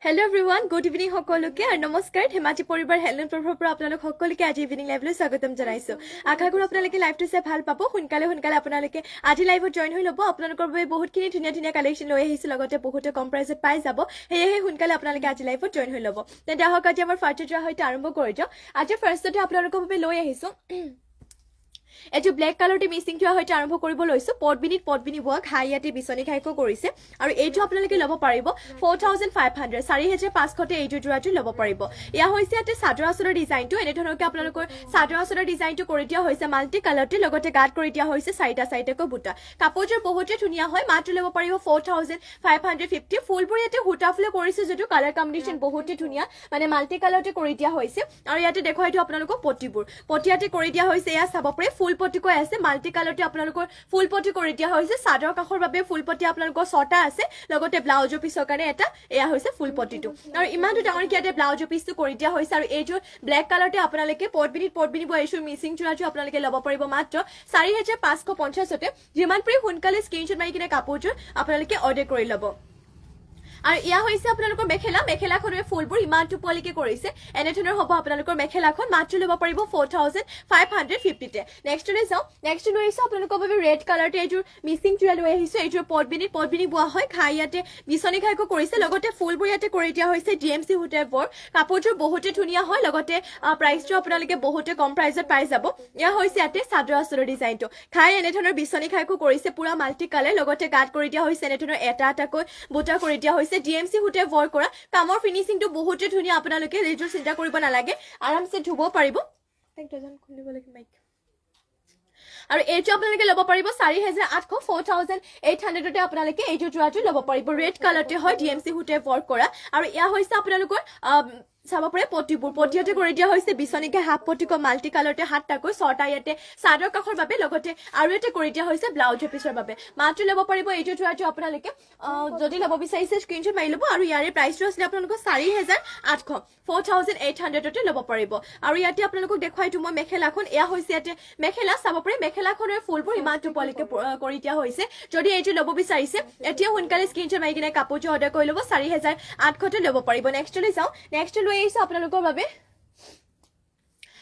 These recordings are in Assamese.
Hello everyone, good evening সকলোকে আৰু নমস্কাৰ ধেমাজি পৰিবাৰ হেলন প্ৰভাৱৰ পৰা আপোনালোক সকলোকে আজি ইভিনিং লাইভলৈ স্বাগতম জনাইছো আশা কৰো আপোনালোকে লাইভটো চাই ভাল পাব সোনকালে আপোনালোকে আজি লাইভত জয়েন হৈ ল'ব আপোনালোকৰ বাবে বহুতখিনি ধুনীয়া কালেকশ্যন লৈ আহিছো লগতে বহুতে কম প্ৰাইচত পাই যাব হেয়ে সোনকালে আপোনালোকে আজি লাইভত জয়েন হৈ ল'ব তেন্তে আহক আজি আমাৰ ফাৰ্ষ্টৰ সৈতে আৰম্ভ কৰি যাও আজি ফাৰ্ষ্টতে আপোনালোকৰ বাবে লৈ আহিছো এটো ব্ল্যাক কালাৰটি মিক্সিং থোৱা হৈতে আৰম্ভ কৰিব লৈছো পটবিনি বুৱা ঘাইয়াতে বিছনি খাইকো কৰিছে আৰু এইটো আপোনালোকে ল'ব পাৰিব 4500 4500 এইটো জোৰাটো ল'ব পাৰিব ইয়া হৈছে ইয়াতে চাদৰ আচলৰ ডিজাইনটো এনে ধৰণকে আপোনালোকৰ চাদৰ আচলৰ ডিজাইনটো কৰি দিয়া হৈছে মাল্টি কালাৰতে লগতে গাত কৰি দিয়া হৈছে চাৰিটাকৈ বুটা কাপোৰযোৰ বহুতে ধুনীয়া হয় মাত্ৰ ল'ব পাৰিব 4550 ফুলবোৰ ইয়াতে হুটা ফুলে কৰিছে যদিও কালাৰ কম্বিনেশ্যন বহুতে ধুনীয়া মানে মাল্টি কালাৰতে কৰি দিয়া হৈছে আৰু ইয়াতে দেখুৱাইটো আপোনালোকক পটিয়াতে কৰি দিয়া হৈছে এয়া চাব পাৰে ফুল পটি কৈ আছে মাল্টি কালাৰতে আপোনালোকৰ ফুল পটি কৰি দিয়া হৈছে চাদৰ কাখৰ বাবে ফুল পটি আপোনালোকৰ ছটা আছে লগতে ব্লাউজৰ পিছৰ কাৰণে এটা এয়া হৈছে ফুল পটিটো আৰু ইমানটো ডাঙৰ কিয়াতে ব্লাউজৰ পিছটো কৰি দিয়া হৈছে আৰু এইটো ব্ল্যাক কালাৰতে আপোনালোকে পটবিনি বয়সু মিক্সিং চুৰাটো আপোনালোকে ল'ব পাৰিব মাত্ৰ 4550 তে যিমান পাৰি সোনকালে স্ক্ৰীনশ্বট মাৰি কিনে কাপোৰযোৰ আপোনালোকে অৰ্ডাৰ কৰি ল'ব আৰু ইয়া হৈছে আপোনালোকৰ মেখেলাখনৰ ফুলবোৰ ইমানটো পলিকে কৰিছে এনে ধৰণৰ হ'ব আপোনালোকৰ মেখেলাখন মাত্ৰ ল'ব পাৰিব 4550 তে নেক্সট লৈ আহিছো আপোনালোকৰ বাবে ৰেড কালাৰতে এইযোৰ মিক্সিং চুৰা লৈ আহিছো এইযোৰ পটবিনি বোৱা হয় ইয়াতে বিছনি খাইকো কৰিছে লগতে ফুলবোৰ ইয়াতে কৰি দিয়া হৈছে ডিএমসি হোটেবৰ কাপোৰযোৰ বহুতে ধুনীয়া হয় লগতে প্ৰাইচটো আপোনালোকে বহুতে কম প্ৰাইচত পাই যাব ইয়া হৈছে ইয়াতে চাদৰ আচলৰ ডিজাইনটো এনে ধৰণৰ বিছনি খাইকো কৰিছে পুৰা মাল্টি কালাৰ লগতে গাত কৰি দিয়া হৈছে এনে ধৰণৰ এটাকৈ বুটা কৰি দিয়া হৈছে ডিএমসি হুটে ৱৰ্ক কৰা কামৰ ফিনিশিংটো বহুতে ধুনীয়া আপোনালোকে এইযোৰ চিন্তা কৰিব নালাগে আৰামছে ধুব পাৰিব আৰু এইটো আপোনালোকে ল'ব পাৰিব 4800 4800 তে আপোনালোকে এইযোৰ জোৰাটো ল'ব পাৰিব ৰেড কালাৰতে হয় ডিএমসি হুটে ৱৰ্ক কৰা আৰু ইয়া হৈছে আপোনালোকৰ চাব পাৰে পটিয়াতে কৰি দিয়া হৈছে বিছনিকে হাফ পটিক মাল্টি কালাৰতে হাতটাকৈ ছটা ইয়াতে চাদৰ কাখৰ বাবে লগতে আৰু এটা কৰি দিয়া হৈছে ব্লাউজৰ পিছৰ বাবে মাত্ৰ ল'ব পাৰিব এইটো জোৰাটো আপোনালোকে যদি ল'ব বিচাৰিছে স্ক্ৰীনশ্বট মাৰি ল'ব আৰু ইয়াৰে প্ৰাইচটো আছিল আপোনালোকৰ 4800 4800 তে ল'ব পাৰিব আৰু ইয়াতে আপোনালোকক দেখুৱাইটো মই মেখেলাখন এয়া হৈছে ইয়াতে মেখেলা চাব পাৰে মেখেলাখনৰ ফুলবোৰ ইমানটো পলিকে কৰি দিয়া হৈছে যদি এইটো ল'ব বিচাৰিছে এতিয়া সোনকালে স্ক্ৰীনশ্বট মাৰি কিনে কাপোৰটো অৰ্ডাৰ কৰি ল'ব 4800 তে ল'ব পাৰিব নেক্সট লৈ আহিছো আপোনালোকৰ বাবে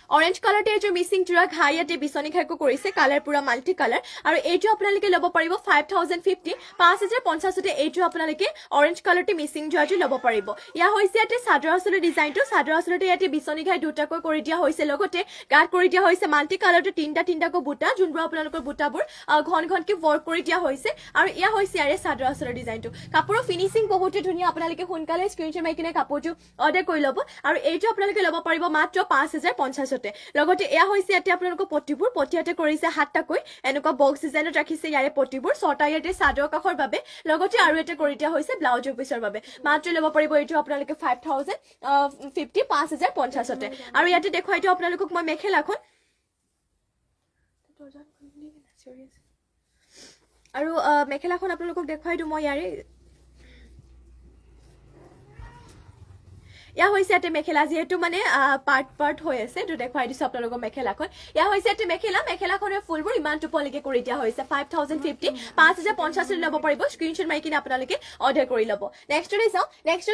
অৰেঞ্জ কালাৰতে এইযোৰ মিক্সিং চুৰা ঘাইয়াতে বিছনি খাইকো কৰিছে কালাৰ পুৰা মাল্টি কালাৰ আৰু এইটো আপোনালোকে ল'ব পাৰিব 5050 5050 তে এইটো আপোনালোকে অৰেঞ্জ কালাৰতে মিক্সিং চুৰাটো ল'ব পাৰিব ইয়া হৈছে ইয়াতে চাদৰ আচলৰ ডিজাইনটো চাদৰ আচলতে ইয়াতে বিছনি ঘাই দুটাকৈ কৰি দিয়া হৈছে লগতে গাত কৰি দিয়া হৈছে মাল্টি কালাৰতে তিনটাকৈ বুটা যোনবোৰ আপোনালোকৰ বুটাবোৰ ঘনকে ৱৰ্ক কৰি দিয়া হৈছে আৰু ইয়া হৈছে ইয়াৰে চাদৰ আচলৰ ডিজাইনটো কাপোৰৰ ফিনিশিং বহুতে ধুনীয়া আপোনালোকে সোনকালে স্ক্ৰীনশ্বট মাৰি কিনে কাপোৰটো অৰ্ডাৰ কৰি ল'ব আৰু এইটো আপোনালোকে ল'ব পাৰিব মাত্ৰ 5050 লগতে এয়া হৈছে ইয়াতে আপোনালোকৰ পটিয়াতে কৰিছে হাতটাকৈ এনেকুৱা বক্স ডিজাইনত ৰাখিছে ইয়াৰে পটিবোৰ ছটা ইয়াতে চাদৰ কাখৰ বাবে লগতে আৰু এটা কৰি দিয়া হৈছে ব্লাউজৰ পিছৰ বাবে মাত্ৰ ল'ব পাৰিব এইটো আপোনালোকে 5050 5050 তে আৰু ইয়াতে দেখুৱাইটো আপোনালোকক মই মেখেলাখন আৰু মেখেলাখন আপোনালোকক দেখুৱাইটো মই ইয়াৰে ইয়া হৈছে ইয়াতে মেখেলা যেহেতু মানে পাৰ্ট হৈ আছে তো দেখুৱাই দিছো আপোনালোকৰ মেখেলাখন ইয়া হৈছে ইয়াতে মেখেলাখনৰ ফুলবোৰ ইমান টোপলিকে কৰি দিয়া হৈছে 5050 5050 ল'ব পাৰিব স্ক্ৰীনশ্বট মাৰি কিনে আপোনালোকে অৰ্ডাৰ কৰি ল'ব নেক্সট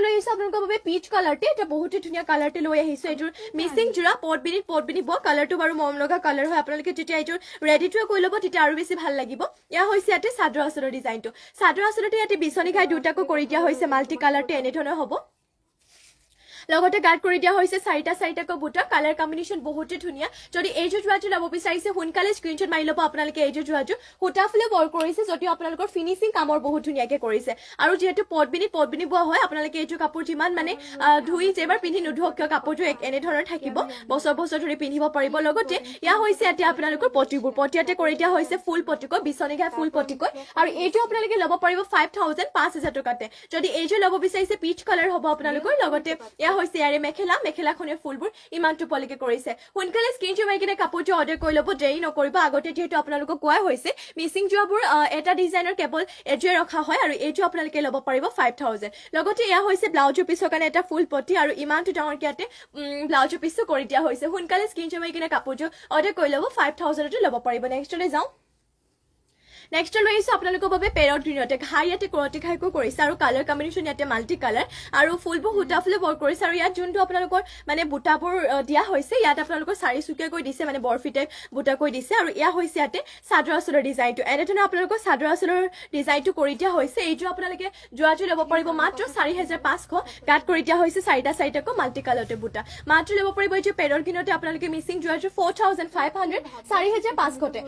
লৈ আহিছো আপোনালোকৰ বাবে পিচ কালাৰতে এটা বহুত ধুনীয়া কালাৰতে লৈ আহিছো এইযোৰ মিক্সিং জোৰা পটবিনি ব কালাৰটো বাৰু মৰম লগা কালাৰ হয় আপোনালোকে যেতিয়া এইযোৰ ৰেডি টু কৰি ল'ব তেতিয়া আৰু বেছি ভাল লাগিব ইয়া হৈছে ইয়াতে চাদৰ আচলৰ ডিজাইনটো চাদৰ আচলতে ইয়াতে বিছনি ঘাই দুটাকৈ কৰি দিয়া হৈছে মাল্টি কালাৰতে এনে ধৰণৰ হ'ব লগতে গাত কৰি দিয়া হৈছে চাৰিটাকৈ বুটা কালাৰ কম্বিনেশ্যন বহুতে ধুনীয়া যদি এইযোৰ জোৰাটো ল'ব বিচাৰিছে সোনকালে স্ক্ৰীনশ্বট মাৰি ল'ব আপোনালোকে এইযোৰ জোৰাটো হুটা ফুলে ৱৰ্ক কৰিছে যদিও আপোনালোকৰ ফিনিশিং কামৰ বহুত ধুনীয়াকে কৰিছে আৰু যিহেতু পটবিনি বোৱা হয় আপোনালোকে এইযোৰ কাপোৰ যিমান মানে ধুই যেবাৰ পিন্ধি নুধুৱক কিয় কাপোৰটো এনে ধৰণৰ থাকিব বছৰ ধৰি পিন্ধিব পাৰিব লগতে ইয়া হৈছে ইয়াতে আপোনালোকৰ পটিয়াতে কৰি দিয়া হৈছে ফুল পটিকৈ বিছনি ঘাই ফুল পটিকৈ আৰু এইটো আপোনালোকে ল'ব পাৰিব 5000 টকাতে যদি এইযোৰ ল'ব বিচাৰিছে পিচ কালাৰ হ'ব আপোনালোকৰ লগতে হৈছে ইয়াৰে মেখেলাখনৰ ফুলবোৰ ইমান টোপলিকে কৰিছে সোনকালে স্ক্ৰীনশ্বট মাৰি কিনে কাপোৰটো অৰ্ডাৰ কৰি ল'ব দেৰি নকৰিব আগতে যিহেতু আপোনালোকক কোৱা হৈছে মিক্সিং জোৰাবোৰ এটা ডিজাইনৰ কেৱল এজোৰে ৰখা হয় আৰু এইটো আপোনালোকে ল'ব পাৰিব 5000 লগতে এয়া হৈছে ব্লাউজৰ পিছৰ কাৰণে এটা ফুল পটি আৰু ইমানটো ডাঙৰ কিয়াতে ব্লাউজৰ পিছটো কৰি দিয়া হৈছে সোনকালে স্ক্ৰীনশ্বট মাৰি কিনে কাপোৰটো অৰ্ডাৰ কৰি ল'ব 5000 তে ল'ব পাৰিব নেক্সট লৈ যাওঁ নেক্সট লৈ আহিছো আপোনালোকৰ বাবে পেৰট গ্ৰীণতে ঘাই ইয়াতে কৰতি ঘাইকো কৰিছে আৰু কালাৰ কম্বিনেশ্যন ইয়াতে মাল্টি কালাৰ আৰু ফুলবোৰ সূতা ফুলে ৱৰ্ক কৰিছে আৰু ইয়াত যোনটো আপোনালোকৰ মানে বুটাবোৰ দিয়া হৈছে ইয়াত আপোনালোকৰ চাৰিচুকীয়াকৈ দিছে মানে বৰফি টাইপ বুটাকৈ দিছে আৰু ইয়া হৈছে ইয়াতে চাদৰ আঁচলৰ ডিজাইনটো এনেধৰণে আপোনালোকৰ চাদৰ আঁচলৰ ডিজাইনটো কৰি দিয়া হৈছে এইযোৰ আপোনালোকে যোৱাযোৰ ল'ব পাৰিব মাত্ৰ 4500 গাত কৰি দিয়া হৈছে চাৰিটাকৈ মাল্টি কালাৰতে বুটা মাত্ৰ ল'ব পাৰিব এইযোৰ পেৰট গ্ৰীণতে আপোনালোকে মিচিং যোৱাযোৰ 4500 4500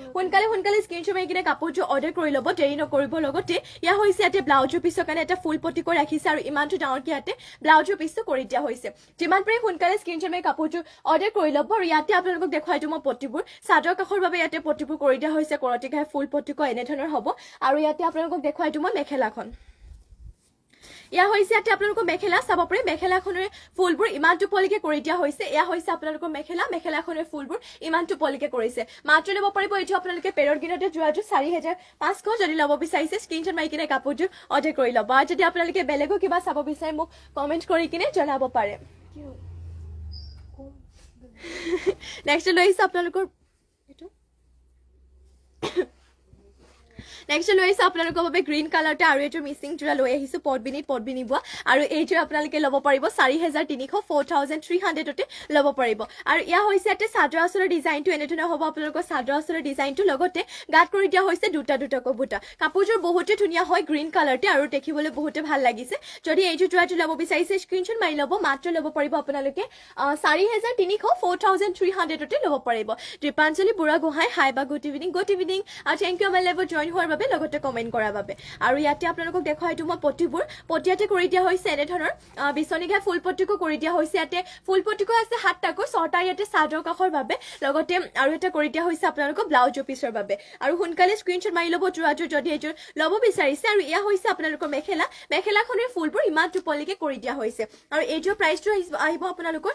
সোনকালে স্ক্ৰীনশ্বট মাৰি কিনে কাপোৰযোৰ অৰ্ডাৰ কৰি ল'ব দেৰি নকৰিব লগতে ইয়া হৈছে ইয়াতে ব্লাউজৰ পিছৰ কাৰণে এটা ফুল পটিকৈ ৰাখিছে আৰু ইমানটো ডাঙৰকৈ ইয়াতে ব্লাউজৰ পিছটো কৰি দিয়া হৈছে যিমান পাৰে সোনকালে স্ক্ৰীনশ্বট মাৰি কাপোৰযোৰ অৰ্ডাৰ কৰি ল'ব আৰু ইয়াতে আপোনালোকক দেখুৱাই দিওঁ মই পটিবোৰ চাদৰ কাষৰ বাবে ইয়াতে পটিবোৰ কৰি দিয়া হৈছে কৰতি ঘাই ফুল পটিকৈ এনেধৰণৰ হ'ব আৰু ইয়াতে আপোনালোকক দেখুৱাই দিওঁ মই মেখেলাখন ইয়া হৈছে ইয়াতে আপোনালোকৰ মেখেলা চাব পাৰে মেখেলাখনৰ ফুলবোৰ ইমান টোপলিকে কৰি দিয়া হৈছে এয়া হৈছে আপোনালোকৰ মেখেলাখনৰ ফুলবোৰ ইমান টোপলিকে কৰিছে মাত্ৰ ল'ব পাৰিব এইটো আপোনালোকে পেৰট গ্ৰীণতে যোৱাযোৰ 4500 যদি ল'ব বিচাৰিছে স্ক্ৰীনশ্বট মাৰি কিনে কাপোৰযোৰ অৰ্ডাৰ কৰি ল'ব আৰু যদি আপোনালোকে বেলেগো কিবা চাব বিচাৰে মোক কমেণ্ট কৰি কিনে জনাব পাৰে নেক্সট লৈ আহিছে আপোনালোকৰ এইটো নেক্সট লৈ আহিছো আপোনালোকৰ বাবে গ্ৰীণ কালাৰতে আৰু এইটো মিচিং যোৰা লৈ আহিছো পটবিনি বোৱা আৰু এইযোৰ আপোনালোকে ল'ব পাৰিব 4300 4300তে ল'ব পাৰিব আৰু ইয়া হৈছে ইয়াতে চাদৰ আঁচলৰ ডিজাইনটো এনেধৰণৰ হ'ব আপোনালোকৰ চাদৰ আঁচলৰ ডিজাইনটো লগতে গাত কৰি দিয়া হৈছে দুটাকৈ বুটা কাপোৰযোৰ বহুতে ধুনীয়া হয় গ্ৰীণ কালাৰতে আৰু দেখিবলৈ বহুতে ভাল লাগিছে যদি এইযোৰ যোৰাটো ল'ব বিচাৰিছে স্ক্ৰীনশ্বট মাৰি ল'ব মাত্ৰ ল'ব পাৰিব আপোনালোকে 4300 4300তে ল'ব পাৰিব দীপাঞ্জলি বুঢ়াগোহাঁই হাই বা গুড ইভিনিং আৰু থেংক ইউ আমাৰ লাইভত জইন হোৱাৰ বাবে লগতে কমেন্ট কৰাৰ বাবে আৰু ইয়াতে আপোনালোকক দেখুৱাই দিওঁ মই পটিয়াতে কৰি দিয়া হৈছে এনেধৰণৰ বিচনী ঘাই ফুল পটিকো কৰি দিয়া হৈছে ইয়াতে ফুল পটিকো আছে 7টাকৈ 6টা ইয়াতে চাদৰ কাষৰ বাবে লগতে আৰু এটা কৰি দিয়া হৈছে আপোনালোকক ব্লাউজ পিছৰ বাবে আৰু সোনকালে স্ক্ৰীনশ্বট মাৰি ল'ব যোৱাযোৰ যদি এইযোৰ ল'ব বিচাৰিছে আৰু ইয়া হৈছে আপোনালোকৰ মেখেলাখনৰ ফুলবোৰ ইমান টোপলিকে কৰি দিয়া হৈছে আৰু এইযোৰ প্ৰাইচটো আহিব আপোনালোকৰ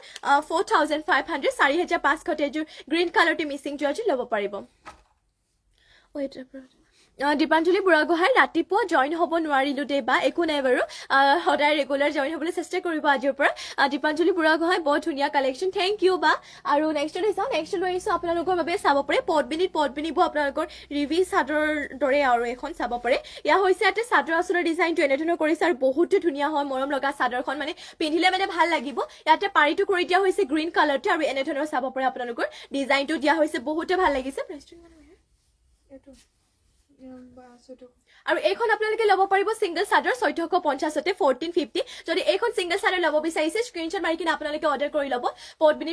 4500 4500 এইযোৰ গ্ৰীণ কালাৰতে মিচিং যোৱাযোৰ ল'ব পাৰিব দীপাঞ্জলি বুঢ়াগোহাঁই ৰাতিপুৱা জইন হ'ব নোৱাৰিলো দেই বা একো নাই বাৰু সদায় ৰেগুলাৰ জইন হ'বলৈ চেষ্টা কৰিব আজিৰ পৰা দীপাঞ্জলি বুঢ়াগোহাঁই বৰ ধুনীয়া কালেকশ্যন থেংক ইউ বা আৰু নেক্সট লৈ আহিছোঁ আপোনালোকৰ বাবে চাব পাৰে পটবিনিব আপোনালোকৰ ৰিভি চাদৰ দৰে আৰু এখন চাব পাৰে ইয়া হৈছে ইয়াতে চাদৰ আঁচলৰ ডিজাইনটো এনেধৰণৰ কৰিছে আৰু বহুতে ধুনীয়া হয় মৰম লগা চাদৰখন মানে পিন্ধিলে মানে ভাল লাগিব ইয়াতে পাৰীটো কৰি দিয়া হৈছে গ্ৰীণ কালাৰতে আৰু এনেধৰণৰ চাব পাৰে আপোনালোকৰ ডিজাইনটো দিয়া হৈছে বহুতে ভাল লাগিছে আৰু এইখন আপোনালোকে ল'ব পাৰিব সিংগল চাদৰ 1450তে 1450 যদি এইখন সিংগল চাদৰ ল'ব বিচাৰিছে স্ক্ৰীনশ্বট মাৰি কিনে আপোনালোকে অৰ্ডাৰ কৰি ল'ব পটবিনি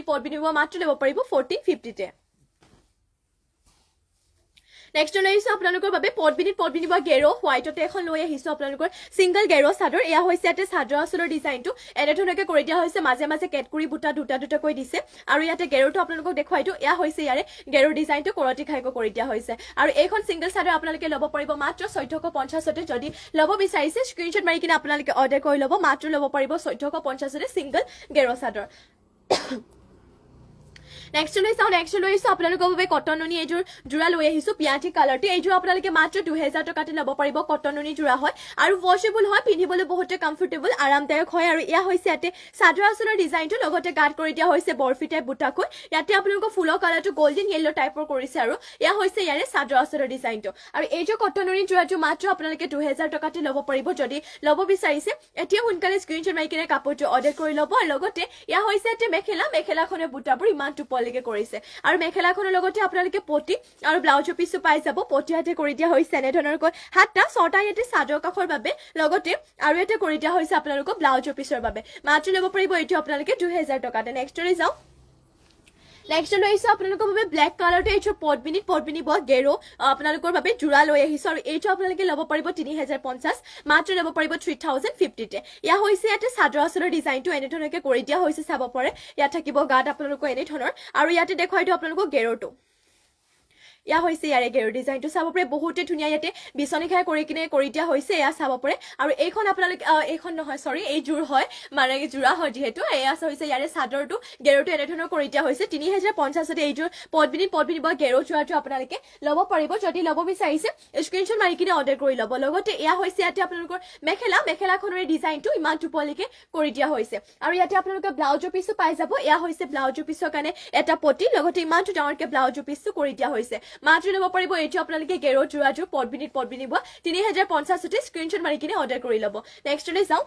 মাত্ৰ ল'ব পাৰিব 1450তে নেক্সট লৈ আহিছো আপোনালোকৰ বাবে পটবিনি বা গেৰো হোৱাইটতে এখন লৈ আহিছো আপোনালোকৰ সিংগল গেৰো চাদৰ এয়া হৈছে ইয়াতে চাদৰ আঁচলৰ ডিজাইনটো এনেধৰণকে কৰি দিয়া হৈছে মাজে কেটকুৰি বুটা দুটাকৈ দিছে আৰু ইয়াতে গেৰোটো আপোনালোকক দেখুৱাই দিওঁ এয়া হৈছে ইয়াৰে গেৰোৰ ডিজাইনটো কৰতি ঘাইকৈ কৰি দিয়া হৈছে আৰু এইখন সিংগল চাদৰ আপোনালোকে ল'ব পাৰিব মাত্ৰ 1450তে যদি ল'ব বিচাৰিছে স্ক্ৰীনশ্বট মাৰি কিনে আপোনালোকে অৰ্ডাৰ কৰি ল'ব মাত্ৰ ল'ব পাৰিব 1450তে সিংগল গেৰো চাদৰ নেক্সট লৈ আহিছো আপোনালোকৰ বাবে কটননি এইযোৰ যোৰা লৈ আহিছো পিয়াঠি কালাৰটো এইযোৰ আপোনালোকে মাত্ৰ 2000 টকাতে ল'ব পাৰিব কটননি যোৰা হয় আৰু ৱাশেবল হয় পিন্ধিবলৈ বহুতে কমফৰ্টেবল আৰামদায়ক হয় আৰু ইয়া হৈছে ইয়াতে চাদৰ আঁচলৰ ডিজাইনটো লগতে গাত কৰি দিয়া হৈছে বৰফি টাইপ বুটাকৈ ইয়াতে আপোনালোকৰ ফুলৰ কালাৰটো গোল্ডেন য়েল্লো টাইপৰ কৰিছে আৰু ইয়া হৈছে ইয়াৰে চাদৰ আঁচলৰ ডিজাইনটো আৰু এইযোৰ কটননি যোৰাটো মাত্ৰ আপোনালোকে 2000 টকাতে ল'ব পাৰিব যদি ল'ব বিচাৰিছে এতিয়া সোনকালে স্ক্ৰীনশ্বট মাৰি কিনে কাপোৰটো অৰ্ডাৰ কৰি ল'ব আৰু লগতে ইয়া হৈছে ইয়াতে মেখেলাখনৰ বুটাবোৰ ইমান টোপলিকে কৰিছে আৰু মেখেলাখনৰ লগতে আপোনালোকে পটি আৰু ব্লাউজৰ পিছো পাই যাব পটিয়াতে কৰি দিয়া হৈছে এনেধৰণৰকৈ 7টা 6টা ইয়াতে চাদৰ কাষৰ বাবে লগতে আৰু এটা কৰি দিয়া হৈছে আপোনালোকৰ ব্লাউজৰ পিছৰ বাবে মাত্ৰ ল'ব পাৰিব এইটো আপোনালোকে 2000 টকাতে নেক্সট লৈ যাওঁ নেক্সট লৈ আহিছো আপোনালোকৰ বাবে ব্লেক কালাৰতে এইটো পটবিনি বৰ গেৰো আপোনালোকৰ বাবে যোৰা লৈ আহিছো আৰু এইটো আপোনালোকে ল'ব পাৰিব 3050 মাত্ৰ ল'ব পাৰিব 3050তে ইয়া হৈছে ইয়াতে চাদৰ আঁচলৰ ডিজাইনটো এনেধৰণকে কৰি দিয়া হৈছে চাব পাৰে ইয়াত থাকিব গাত আপোনালোকৰ এনেধৰণৰ আৰু ইয়াতে দেখুৱাই দিওঁ আপোনালোকক গেৰোটো ইয়া হৈছে ইয়াৰে গেৰো ডিজাইনটো চাব পাৰে বহুতে ধুনীয়া ইয়াতে বিচনী ঘাই কৰি কিনে কৰি দিয়া হৈছে এয়া চাব পাৰে আৰু এইখন আপোনালোকে এইখন নহয় সৰি এই জোৰ হয় মানে জোৰা হয় যিহেতু এয়া হৈছে ইয়াৰে চাদৰটো গেৰোটো এনেধৰণৰ কৰি দিয়া হৈছে 3050তে এইযোৰ পটবিনি বা গেৰো যোৰাটো আপোনালোকে ল'ব পাৰিব যদি ল'ব বিচাৰিছে স্ক্ৰীনশ্বট মাৰি কিনে অৰ্ডাৰ কৰি ল'ব লগতে এয়া হৈছে ইয়াতে আপোনালোকৰ মেখেলাখনৰ ডিজাইনটো ইমান টোপলিকে কৰি দিয়া হৈছে আৰু ইয়াতে আপোনালোকে ব্লাউজৰ পিছো পাই যাব এয়া হৈছে ব্লাউজৰ পিছৰ কাৰণে এটা পটি লগতে ইমানটো ডাঙৰকে ব্লাউজৰ পিছটো কৰি দিয়া হৈছে মাত্ৰ ল'ব পাৰিব এইটো আপোনালোকে গেৰো যোৰাযোৰ পদ্মিনী বোৱা 3050 স্ক্ৰীনশ্বট মাৰি কিনে অৰ্ডাৰ কৰি ল'ব নেক্সটলৈ যাওঁ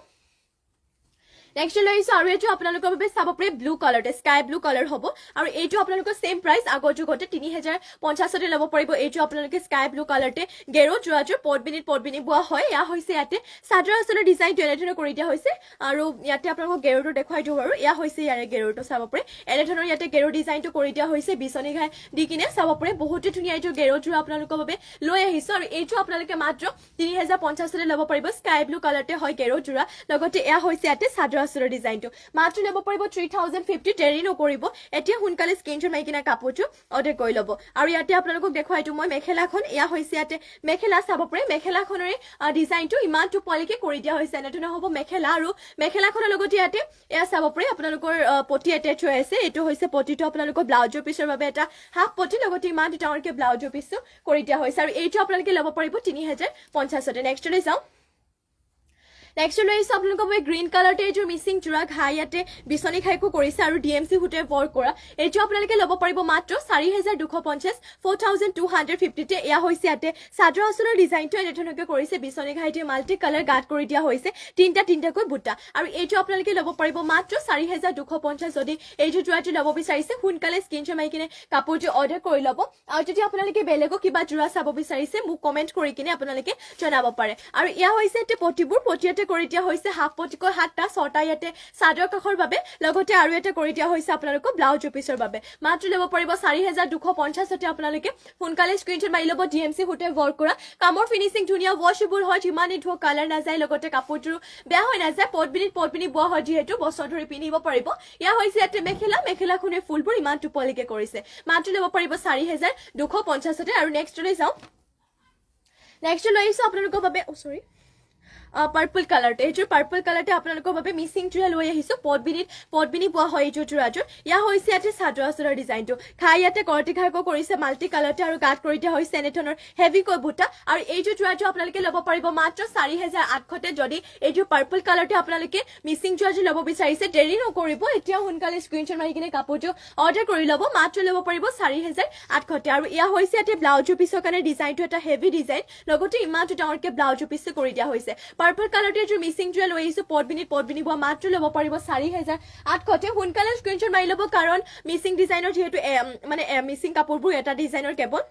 নেক্সট লৈ আহিছো আৰু এইটো আপোনালোকৰ বাবে চাব পাৰে ব্লু কালাৰতে স্কাই ব্লু কালাৰ হ'ব আৰু এইটো আপোনালোকৰ সেম প্ৰাইস আগৰ যুগতে 3050 ল'ব পাৰিব এইটো আপোনালোকে স্কাই ব্লু কালাৰতে গেৰো যোৰাযোৰ পদ্মিনী বোৱা হয় ইয়া হৈছে ইয়াতে চাদৰ আচলৰ ডিজাইনটো এনেধৰণৰ কৰি দিয়া হৈছে আৰু ইয়াতে আপোনালোকক গেৰোটো দেখুৱাই দিওঁ আৰু ইয়া হৈছে ইয়াৰে গেৰোটো চাব পাৰে এনেধৰণৰ ইয়াতে গেৰো ডিজাইনটো কৰি দিয়া হৈছে বিচনী ঘাই দি কিনে চাব পাৰে বহুতে ধুনীয়া এইটো গেৰো যোৰা আপোনালোকৰ বাবে লৈ আহিছো আৰু এইটো আপোনালোকে মাত্ৰ 3050 ল'ব পাৰিব স্কাই ব্লু কালাৰতে হয় গেৰো যোৰা লগতে ইয়া হৈছে ইয়াতে চাদৰ আচলৰ ডিজাইনটো মাত্ৰ ল'ব পাৰিব 3050 দেৰি নকৰিব এতিয়া সোনকালে স্ক্ৰীনশ্বট মাৰি কিনে কাপোৰটো অৰ্ডাৰ কৰি ল'ব আৰু ইয়াতে আপোনালোকক দেখুৱাই দিওঁ মই মেখেলাখন ইয়া হৈছে ইয়াতে মেখেলা চাব পাৰে মেখেলাখনৰে ডিজাইনটো ইমানটো পলিকে কৰি দিয়া হৈছে এনেধৰণৰ হ'ব মেখেলা আৰু মেখেলাখনৰ লগতে ইয়াতে এয়া চাব পাৰে আপোনালোকৰ পটি এটেচ হৈ আছে এইটো হৈছে পটিটো আপোনালোকৰ ব্লাউজৰ পিছৰ বাবে এটা হাফ পটি লগতে ইমান ডাঙৰকে ব্লাউজৰ পিছটো কৰি দিয়া হৈছে আৰু এইটো আপোনালোকে ল'ব পাৰিব 3050 নেক্সটলৈ যাওঁ নেক্সট লৈ আহিছো আপোনালোকৰ বাবে গ্ৰীণ কালাৰতে এইটো মিচিং জোৰা ঘাই ইয়াতে বিচনী খাইকো কৰিছে আৰু ডিএমচি হুটে ৱৰ্ক কৰা এইটো আপোনালোকে ল'ব পাৰিব মাত্ৰ 4250 4250 তে এয়া হৈছে ইয়াতে চাদৰ আচলৰ ডিজাইনটো এনেধৰণকে কৰিছে বিচনী ঘাইতে মাল্টি কালাৰ গাত কৰি দিয়া হৈছে তিনটাকৈ বুটা আৰু এইটো আপোনালোকে ল'ব পাৰিব মাত্ৰ 4250 যদি এইটো জোৰাটো ল'ব বিচাৰিছে সোনকালে স্ক্ৰীনশ্বট মাৰি কিনে কাপোৰটো অৰ্ডাৰ কৰি ল'ব আৰু যদি আপোনালোকে বেলেগো কিবা জোৰা চাব বিচাৰিছে মোক কমেন্ট কৰি কিনে আপোনালোকে জনাব পাৰে আৰু ইয়া হৈছে ইয়াতে পটিয়াতে কৰি দিয়া হৈছে হাফ পটিকৈ 7টা 6টা ইয়াতে চাদৰ কাখৰ বাবে লগতে আৰু এটা কৰি দিয়া হৈছে আপোনালোকক ব্লাউজ পিছৰ বাবে মাত্ৰ ল'ব পাৰিব 4250 তে আপোনালোকে সোনকালে স্ক্ৰীনশ্বট মাৰি ল'ব ডিএমচি হুটে ৱৰ্ক কৰা কামৰ ফিনিশিং ধুনীয়া ওয়াশেবল হয় যিমানে ধুও কালাৰ নাযায় লগতে কাপোৰটো বেয়া হৈ নাযায় পদ্মিনী বোৱা হয় যিহেতু বছৰ ধৰি পিন্ধিব পাৰিব ইয়া হৈছে ইয়াতে মেখেলাখনে ফুলবোৰ ইমান টুপলিকে কৰিছে মাত্ৰ ল'ব পাৰিব 4250 তে আৰু নেক্সটলৈ যাওঁ নেক্সট লৈ আহিছো আপোনালোকৰ বাবে সৰি পাৰ্পল কালাৰতে এইযোৰ পাৰ্পল কালাৰতে আপোনালোকৰ বাবে মিচিং জোৰা লৈ আহিছো পদ্মিনী বোৱা হয় এইযোৰ জোৰাযোৰ ইয়া হৈছে ইয়াতে চাদৰ আচলৰ ডিজাইনটো খাই ইয়াতে কৰটি ঘাইকো কৰিছে মাল্টি কালাৰতে আৰু গাত কৰি দিয়া হৈছে এনেধৰণৰ হেভিকৈ বুটা আৰু এইযোৰ জোৰাযোৰ আপোনালোকে ল'ব পাৰিব মাত্ৰ 4800 তে যদি এইযোৰ পাৰ্পল কালাৰতে আপোনালোকে মিচিং জোৰাযোৰ ল'ব বিচাৰিছে দেৰি নকৰিব এতিয়া সোনকালে স্ক্ৰীনশ্বট মাৰি কিনে কাপোৰটো অৰ্ডাৰ কৰি ল'ব মাত্ৰ ল'ব পাৰিব 4800 তে আৰু ইয়া হৈছে ইয়াতে ব্লাউজৰ পিছৰ কাৰণে ডিজাইনটো এটা হেভি ডিজাইন লগতে ইমানটো ডাঙৰকে ব্লাউজৰ পিছটো কৰি দিয়া হৈছে পাৰ্পল কালাৰতে যে মিচিং জোৰা লৈ আহিছো পদ্মিনী বোৱা মাত্ৰ ল'ব পাৰিব 4800 তে সোনকালে স্ক্ৰীনশ্বট মাৰি ল'ব কাৰণ মিচিং ডিজাইনৰ যেহেতু মানে মিচিং কাপোৰবোৰ এটা ডিজাইনৰ কেৱল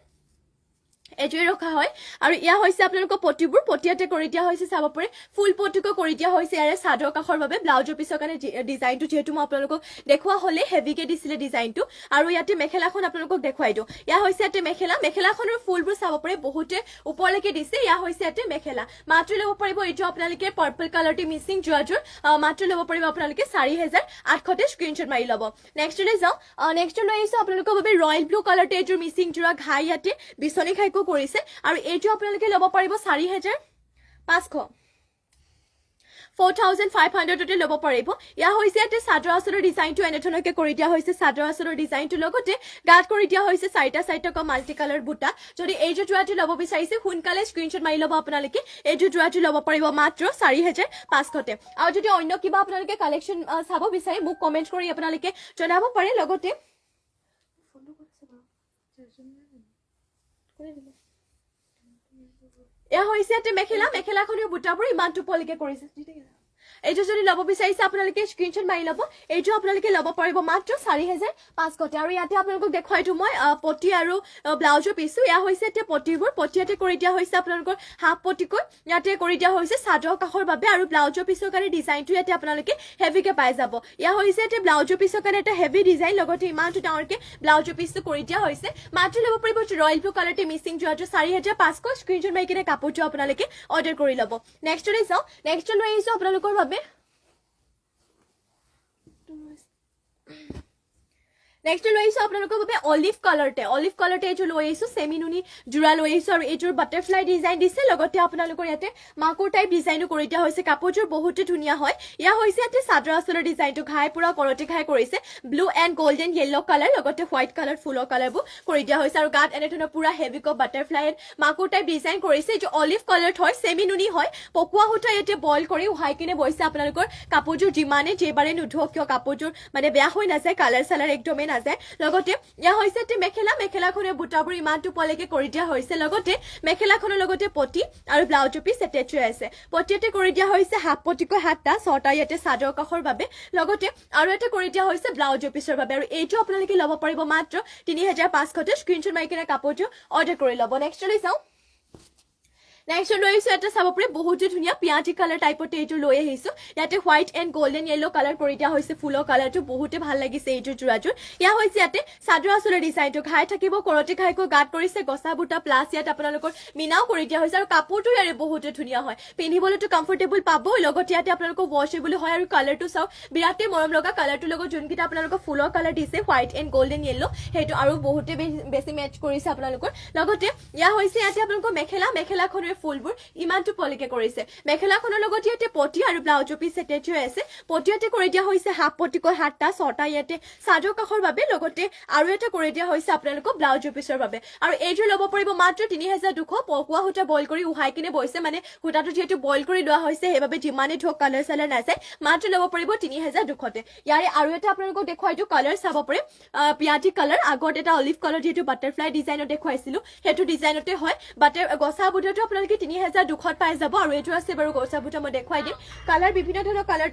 এজুই ৰখা হয় আৰু ইয়া হৈছে আপোনালোকৰ পটিবোৰ পটিয়াতে কৰি দিয়া হৈছে চাব পাৰে ফুল পটিকো কৰি দিয়া হৈছে ইয়াৰে চাদৰ কাখৰ বাবে ব্লাউজৰ পিছৰ কাৰণে ডিজাইনটো যেহেতু মই আপোনালোকক দেখুৱা হলে হেভিকে দিছিলে ডিজাইনটো আৰু ইয়াতে মেখেলাখন আপোনালোকক দেখুৱাই দিওঁ ইয়া হৈছে ইয়াতে মেখেলাখনৰ ফুলবোৰ চাব পাৰে বহুতে ওপৰলৈকে দিছে ইয়া হৈছে ইয়াতে মেখেলা মাত্ৰ ল'ব পাৰিব এইটো আপোনালোকে পাৰ্পল কালাৰটি মিচিং জোৰাযোৰ মাত্ৰ ল'ব পাৰিব আপোনালোকে 4800 তে স্ক্ৰীনশ্বট মাৰি ল'ব নেক্সটলৈ যাওঁ নেক্সট লৈ আহিছো আপোনালোকৰ বাবে ৰয়েল ব্লু কালাৰতে এইটো মিচিং জোৰা ঘাই ইয়াতে বিচনী খাইকো কৰিছে আৰু এইটো আপোনালোকে ল'ব পাৰিব 4500 4500 তে ল'ব পাৰিব ইয়া হৈছে ইয়াতে চাদৰ আচলৰ ডিজাইনটো এনেধৰণকে কৰি দিয়া হৈছে চাদৰ আচলৰ ডিজাইনটো লগতে গাত কৰি দিয়া হৈছে 4টা মাল্টি কালাৰ বুটা যদি এই জোৰাটো ল'ব বিচাৰিছে সোনকালে স্ক্ৰীনশ্বট মাৰি ল'ব আপোনালোকে এই জোৰাটো ল'ব পাৰিব মাত্ৰ 4500 তে আৰু যদি অন্য কিবা আপোনালোকে কালেকচন চাব বিচাৰে মোক কমেন্ট কৰি আপোনালোকে জনাব পাৰে লগতে এয়া হৈছে ইয়াতে মেখেলাখনৰ বুটাবোৰ ইমান টুপলিকে কৰিছে এইটো যদি ল'ব বিচাৰিছে আপোনালোকে স্ক্ৰীনশ্বট মাৰি ল'ব এইটো আপোনালোকে ল'ব পাৰিব মাত্ৰ 4500 আৰু ইয়াতে আপোনালোকক দেখুৱাই দিওঁ মই পটি আৰু ব্লাউজৰ পিছো এয়া হৈছে ইয়াতে পটিবোৰ পটিয়াতে কৰি দিয়া হৈছে আপোনালোকৰ হাফ পটিকৈ ইয়াতে কৰি দিয়া হৈছে চাদৰ কাখৰ বাবে আৰু ব্লাউজৰ পিছৰ কাৰণে ডিজাইনটো ইয়াতে আপোনালোকে হেভিকে পাই যাব ইয়া হৈছে ইয়াতে ব্লাউজৰ পিছৰ কাৰণে এটা হেভি ডিজাইন লগতে ইমানটো ডাঙৰকে ব্লাউজৰ পিছটো কৰি দিয়া হৈছে মাত্ৰ ল'ব পাৰিব ৰয়েল ব্লু কালাৰতে মিচিং জোৰাটো 4500 স্ক্ৰীনশ্বট মাৰি কিনে কাপোৰটো আপোনালোকে অৰ্ডাৰ কৰি ল'ব নেক্সটলৈ যাওঁ নেক্সট লৈ আহিছো আপোনালোকৰ বাবে নেক্সট লৈ আহিছো আপোনালোকৰ বাবে অলিভ কালাৰতে এইটো লৈ আহিছো সেমিনুনি জোৰা লৈ আহিছো আৰু এইটোৰ বাটাৰফ্লাই ডিজাইন দিছে লগতে আপোনালোকৰ ইয়াতে মাকুৰ টাইপ ডিজাইনো কৰি দিয়া হৈছে কাপোৰযোৰ বহুতে ধুনীয়া হয় ইয়া হৈছে ইয়াতে চাদৰ আচলৰ ডিজাইনটো ঘাই পুৰা কৰটি ঘাই কৰিছে blue and golden yellow colour লগতে হোৱাইট কালাৰ ফুলৰ কালাৰবোৰ কৰি দিয়া হৈছে আৰু গাত এনেধৰণৰ পুৰা হেভি ক বাটাৰফ্লাই মাকুৰ টাইপ ডিজাইন কৰিছে এইটো অলিভ কালাৰত হয় সেমিনুনি হয় পকোৱা সূতা ইয়াতে বইল কৰি উহাই কিনে বৈছে আপোনালোকৰ কাপোৰযোৰ যিমানে যেবাৰে নুধুৱক কিয় কাপোৰযোৰ মানে বেয়া হৈ নাযায় কালাৰ চালাৰ একদমেই নাযায় লগতে ইয়া হৈছে তে মেখেলাখনে বুটাবোৰ ইমানটো পলেকে কৰি দিয়া হৈছে লগতে মেখেলাখনৰ লগতে পটি আৰু ব্লাউজ পিস এটেচ হৈ আছে পটিতে কৰি দিয়া হৈছে হাফ পটিকৈ হাতটা ছটা ইয়াতে চাদৰ কাখৰ বাবে লগতে আৰু এটা কৰি দিয়া হৈছে ব্লাউজ পিসৰ বাবে আৰু এইটো আপোনালোকে ল'ব পাৰিব মাত্ৰ 3500 স্ক্ৰিনশ্বট মাৰি কিনে কাপোৰটো অৰ্ডাৰ কৰি ল'ব নেক্সট লৈ যাওঁ নেক্সট লৈ আহিছো এটা চাব পাৰে বহুত ধুনীয়া পিয়াজি কালাৰ টাইপতে এইটো লৈ আহিছো ইয়াতে white and golden yellow colour কৰি দিয়া হৈছে ফুলৰ কালাৰটো বহুতে ভাল লাগিছে এইটো জোৰাজোৰ ইয়া হৈছে ইয়াতে চাদৰ আঁচলৰ ডিজাইনটো ঘাই থাকিব কৰতে ঘাইকৈ গাত কৰিছে গছা বুটা প্লাছ ইয়াত আপোনালোকৰ মিনাও কৰি দিয়া হৈছে আৰু কাপোৰটো ইয়াৰে বহুতে ধুনীয়া হয় পিন্ধিবলৈতো কমফৰ্টেবল পাব লগতে ইয়াতে আপোনালোকৰ ৱাশেবল হয় আৰু কালাৰটো চাওক বিৰাটে মৰম লগা কালাৰটোৰ লগত যোনকেইটা আপোনালোকৰ ফুলৰ কালাৰ দিছে হোৱাইট এণ্ড গোল্ডেন য়েলো সেইটো আৰু বহুতে বেছি মেচ কৰিছে আপোনালোকৰ লগতে ইয়া হৈছে ইয়াতে আপোনালোকৰ মেখেলাখনৰ ফুলবোৰ ইমানটো পলিকে কৰিছে মেখেলাখনৰ লগত ইয়াতে পটি আৰু ব্লাউজ পিস এটেচ হৈ আছে পটিয়াতে কৰি দিয়া হৈছে হাফ পটিকৈ হাতটা ছটা ইয়াতে চাদৰ কাখৰ বাবে লগতে আৰু এটা কৰি দিয়া হৈছে আপোনালোকৰ ব্লাউজ পিসৰ বাবে আৰু এইটো ল'ব পাৰিব মাত্ৰ 3200 পকুৱা সূতা বইল কৰি উহাই কিনে বৈছে মানে সূতাটো যেহেতু বইল কৰি লোৱা হৈছে সেইবাবে যিমানে ধক কালাৰ চালাৰ নাযায় মাত্ৰ ল'ব পাৰিব 3200 ইয়াৰে আৰু এটা আপোনালোকক দেখুৱাই দিও কালাৰ চাব পাৰে পিয়াজি কালাৰ আগত এটা অলিভ কালাৰ যেটো বাটাৰফ্লাই ডিজাইনত দেখুৱাইছিলো সেইটো ডিজাইনতে হয় বাটাৰ গছা বুটাটো আপোনালোকে 3200 পাই যাব আৰু এইটো আছে বাৰু গছা বুটা মই দেখুৱাই দিম কালাৰ বিভিন্ন ধৰণৰ কালাৰ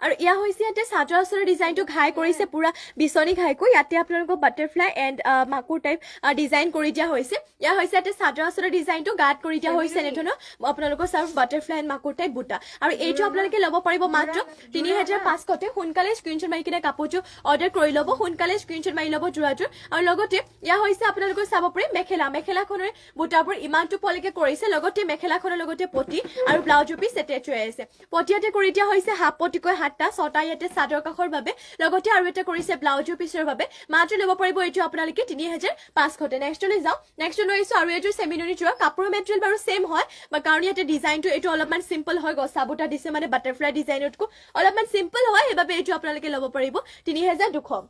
আৰু ইয়া হৈছে ইয়াতে চাদৰ আঁচলৰ ডিজাইনটো ঘাই কৰিছে পুৰা বিচনী ঘাইকৈ ইয়াতে আপোনালোকৰ বাটাৰফ্লাই এণ্ড মাকুৰ টাইপ ডিজাইন কৰি দিয়া হৈছে ইয়া হৈছে ইয়াতে চাদৰ আঁচলৰ ডিজাইনটো গাত কৰি দিয়া হৈছে এনেধৰণৰ আপোনালোকৰ চাওক বাটাৰফ্লাই এণ্ড মাকুৰ টাইপ বুটা আৰু এইটো আপোনালোকে ল'ব পাৰিব মাত্ৰ 3500 সোনকালে স্ক্ৰিনশ্বট মাৰি কিনে কাপোৰটো অৰ্ডাৰ কৰি ল'ব সোনকালে স্ক্ৰিনশ্বট মাৰি ল'ব জোৰাজোৰ আৰু লগতে ইয়া হৈছে আপোনালোকৰ চাব পাৰে মেখেলাখনৰ বুটাবোৰ ইমানটো পলিকে কৰিছে লগতে মেখেলাখনৰ লগতে পটি আৰু ব্লাউজ পিস এটেচ হৈ আছে পটিয়াতে কৰি দিয়া হৈছে হাফ পটিকৈ হাতটা ছটা ইয়াতে চাদৰ কাখৰ বাবে লগতে আৰু এটা কৰিছে ব্লাউজ পিসৰ বাবে মাত্ৰ ল'ব পাৰিব এইটো আপোনালোকে 3500 নেক্সট লৈ যাওঁ নেক্সট লৈ আহিছো আৰু এইটো সেমিনুনি জোৰা কাপোৰৰ মেটেৰিয়েল বাৰু সেম হয় কাৰণ ইয়াতে ডিজাইনটো এইটো অলপমান সিম্পল হয় গছা বুটা দিছে মানে বাটাৰফ্লাই ডিজাইনতকৈ অলপমান সিম্পল হয় সেইবাবে এইটো আপোনালোকে ল'ব পাৰিব 3200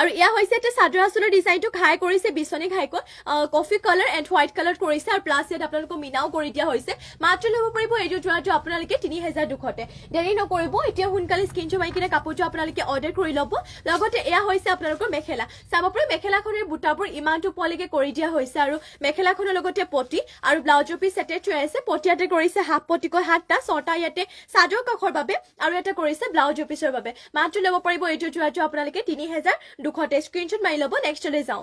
আৰু ইয়া হৈছে এটা চাদৰ আঁচলৰ ডিজাইনটো ঘাই কৰিছে বিচনী ঘাইকৈ coffee colour and white colour কৰিছে আৰু প্লাছ ইয়াত আপোনালোকক মিনাও কৰি দিয়া হৈছে মাত্ৰ ল'ব পাৰিব এইটো জোৰাটো আপোনালোকে 3200 দেৰি নকৰিব এতিয়া সোনকালে স্ক্ৰিনশ্বট মাৰি কিনে কাপোৰটো আপোনালোকে অৰ্ডাৰ কৰি ল'ব লগতে এয়া হৈছে আপোনালোকৰ মেখেলা চাব পাৰে মেখেলাখনৰ বুটাবোৰ ইমানটো পলিকে কৰি দিয়া হৈছে আৰু মেখেলাখনৰ লগতে পটি আৰু ব্লাউজৰ পিস এটেচ হৈ আছে পটিয়াতে কৰিছে হাফ পটিকৈ হাতটা ছটা ইয়াতে চাদৰ কাখৰ বাবে আৰু এটা কৰিছে ব্লাউজৰ পিসৰ বাবে মাত্ৰ ল'ব পাৰিব এইটো জোৰাটো আপোনালোকে 3200 স্ক্ৰিনশ্বট মাৰি ল'ব নেক্সট লৈ যাওঁ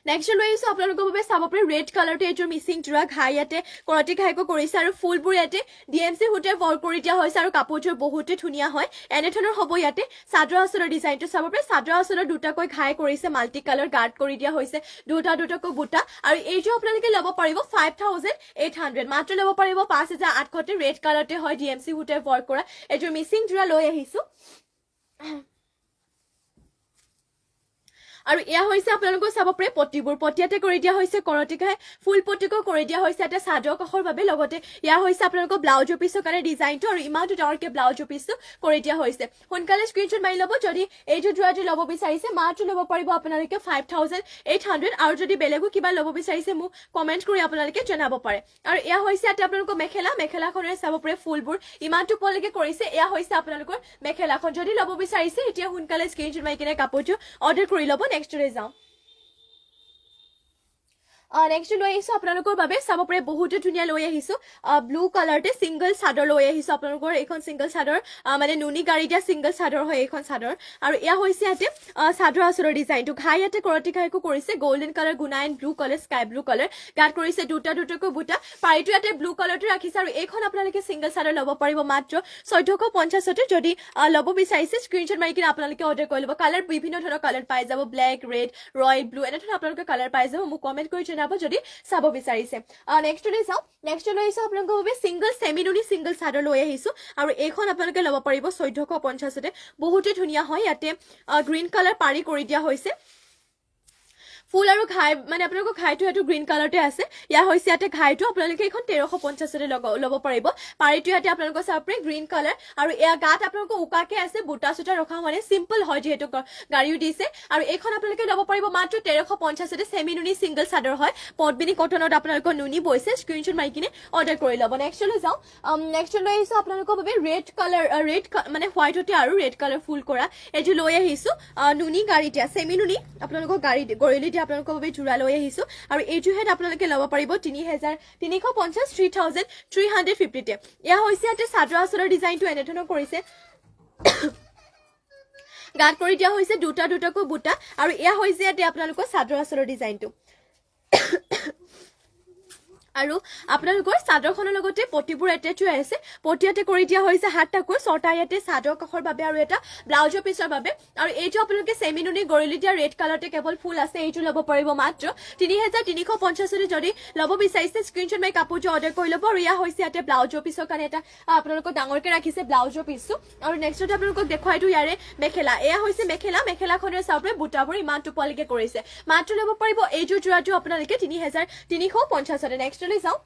নেক্সট লৈ আহিছো আপোনালোকৰ বাবে চাব পাৰে ৰেড কালাৰটো এইটোৰ মিচিং জোৰা ঘাই ইয়াতে কৰতি ঘাইকৈ কৰিছে আৰু ফুলবোৰ ইয়াতে ডিএমচি সূতাৰে ৱৰ্ক কৰি দিয়া হৈছে আৰু কাপোৰযোৰ বহুতে ধুনীয়া হয় এনেধৰণৰ হ'ব ইয়াতে চাদৰ আঁচলৰ ডিজাইনটো চাব পাৰে চাদৰ আঁচলৰ দুটাকৈ ঘাই কৰিছে মাল্টি কালাৰ গাৰ্ড কৰি দিয়া হৈছে দুটাকৈ বুটা আৰু এইটো আপোনালোকে ল'ব পাৰিব 5800 মাত্ৰ ল'ব পাৰিব 5800 ৰেড কালাৰতে হয় ডিএমচি সূতাৰে ৱৰ্ক কৰা এইটোৰ মিচিং জোৰা লৈ আহিছো আৰু এয়া হৈছে আপোনালোকৰ চাব পাৰে পটিবোৰ পটিয়াতে কৰি দিয়া হৈছে কৰতি ঘাই ফুল পটিকো কৰি দিয়া হৈছে এটা চাদৰ কাখৰ বাবে লগতে এয়া হৈছে আপোনালোকৰ ব্লাউজ পিসৰ কাৰণে ডিজাইনটো আৰু ইমানটো ডাঙৰকে ব্লাউজ পিসটো কৰি দিয়া হৈছে সোনকালে স্ক্ৰিনশ্বট মাৰি ল'ব যদি এইটো জোৰাটো ল'ব বিচাৰিছে মাত্ৰ ল'ব পাৰিব আপোনালোকে 5800 আৰু যদি বেলেগো কিবা ল'ব বিচাৰিছে মোক কমেন্ট কৰি আপোনালোকে জনাব পাৰে আৰু এয়া হৈছে এটা আপোনালোকৰ মেখেলাখনে চাব পাৰে ফুলবোৰ ইমানটো পলিকে কৰিছে এয়া হৈছে আপোনালোকৰ মেখেলাখন যদি ল'ব বিচাৰিছে এতিয়া সোনকালে স্ক্ৰিনশ্বট মাৰি কিনে কাপোৰটো অৰ্ডাৰ কৰি ল'ব নেক্সট লৈ যাওঁ নেক্সট লৈ আহিছো আপোনালোকৰ বাবে চাব পাৰে বহুতে ধুনীয়া লৈ আহিছো ব্লু কালাৰতে সিংগল চাদৰ লৈ আহিছো আপোনালোকৰ এইখন সিংগল চাদৰ মানে নুনি গাড়ী দিয়া সিংগল চাদৰ হয় এইখন চাদৰ আৰু এয়া হৈছে ইয়াতে চাদৰ আঁচলৰ ডিজাইনটো ঘাই ইয়াতে কৰতি ঘাইকো কৰিছে গোল্ডেন কালাৰ গুনা and blue colour sky blue colour গাত কৰিছে দুটাকৈ বুটা পাৰিটো ইয়াতে ব্লু কালাৰটো ৰাখিছে আৰু এইখন আপোনালোকে সিংগল চাদৰ ল'ব পাৰিব মাত্ৰ 1450 যদি ল'ব বিচাৰিছে স্ক্ৰিনশ্বট মাৰি কিনে আপোনালোকে অৰ্ডাৰ কৰি ল'ব কালাৰ বিভিন্ন ধৰণৰ কালাৰ পাই যাব ব্লেক ৰেড ৰয়েল ব্লু এনেধৰণৰ আপোনালোকে কালাৰ পাই যাব মোক কমেন্ট কৰি জনাব যদি চাব বিচাৰিছে নেক্সট লৈ যাওঁ নেক্সট লৈ আহিছো আপোনালোকৰ বাবে সিংগল সেমিনুনি সিংগল চাদৰ লৈ আহিছো আৰু এইখন আপোনালোকে ল'ব পাৰিব 1450 বহুতে ধুনীয়া হয় ইয়াতে গ্ৰীণ কালাৰ পাৰি কৰি দিয়া হৈছে ফুল আৰু ঘাই মানে আপোনালোকৰ ঘাইটো এইটো গ্ৰীণ কালাৰতে আছে ইয়াৰ হৈছে ইয়াতে ঘাইটো আপোনালোকে এখন 1350 ল'ব পাৰিব পাৰিটো ইয়াতে আপোনালোকৰ চাপৰে গ্ৰীণ কালাৰ আৰু এয়া গাত আপোনালোকৰ উকাকে আছে বুটা চুটা ৰখা মানে সিম্পল হয় যেহেতু গাড়ীও দিছে আৰু এইখন আপোনালোকে ল'ব পাৰিব মাত্ৰ 1350 সেমি নুনি সিংগল চাদৰ হয় পদ্মিনী কটনত আপোনালোকৰ নুনি বৈছে স্ক্ৰীনশ্বট মাৰি কিনে অৰ্ডাৰ কৰি ল'ব নেক্সট লৈ যাওঁ নেক্সট লৈ আহিছো আপোনালোকৰ বাবে ৰেড কালাৰ ৰেড মানে হোৱাইটতে আৰু ৰেড কালাৰ ফুল কৰা এইটো লৈ আহিছো নুনি গাড়ীতে সেমি নুনি আপোনালোকৰ গাড়ী গৰিলিতে আপোনালোকৰ বাবে জোৰা লৈ আহিছো আৰু এইটো হেড আপোনালোকে ল'ব পাৰিব 3350 তে এয়া হৈছে ইয়াতে চাদৰ আচলৰ ডিজাইনটো এনেধৰণৰ কৰিছে গাত কৰি দিয়া হৈছে দুটা দুটাকৈ বুটা আৰু এয়া হৈছে ইয়াতে আপোনালোকৰ চাদৰ আচলৰ ডিজাইনটো আৰু আপোনালোকৰ চাদৰখনৰ লগতে পটিবোৰ এটেচ হৈ আছে পটিয়াতে কৰি দিয়া হৈছে হাতটাকৈ ছটা ইয়াতে চাদৰ কাষৰ বাবে আৰু এটা ব্লাউজৰ পিছৰ বাবে আৰু এইটো আপোনালোকে সেমিনুনি গৰিলি দিয়া ৰেড কালাৰতে কেৱল ফুল আছে এইটো ল'ব পাৰিব মাত্ৰ 3350 যদি ল'ব বিচাৰিছে স্ক্ৰীনশ্বট মাৰি কাপোৰটো অৰ্ডাৰ কৰি ল'ব আৰু এয়া হৈছে ইয়াতে ব্লাউজৰ পিছৰ কাৰণে এটা আপোনালোকক ডাঙৰকে ৰাখিছে ব্লাউজৰ পিছটো আৰু নেক্সটতে আপোনালোকক দেখুৱাইটো ইয়াৰে মেখেলা এয়া হৈছে মেখেলাখনৰ চাপৰে বুটাবোৰ ইমান টোপালিকে কৰিছে মাত্ৰ ল'ব পাৰিব এইটো জোৰাটো আপোনালোকে 3350 নেক্সট লৈ যাওঁ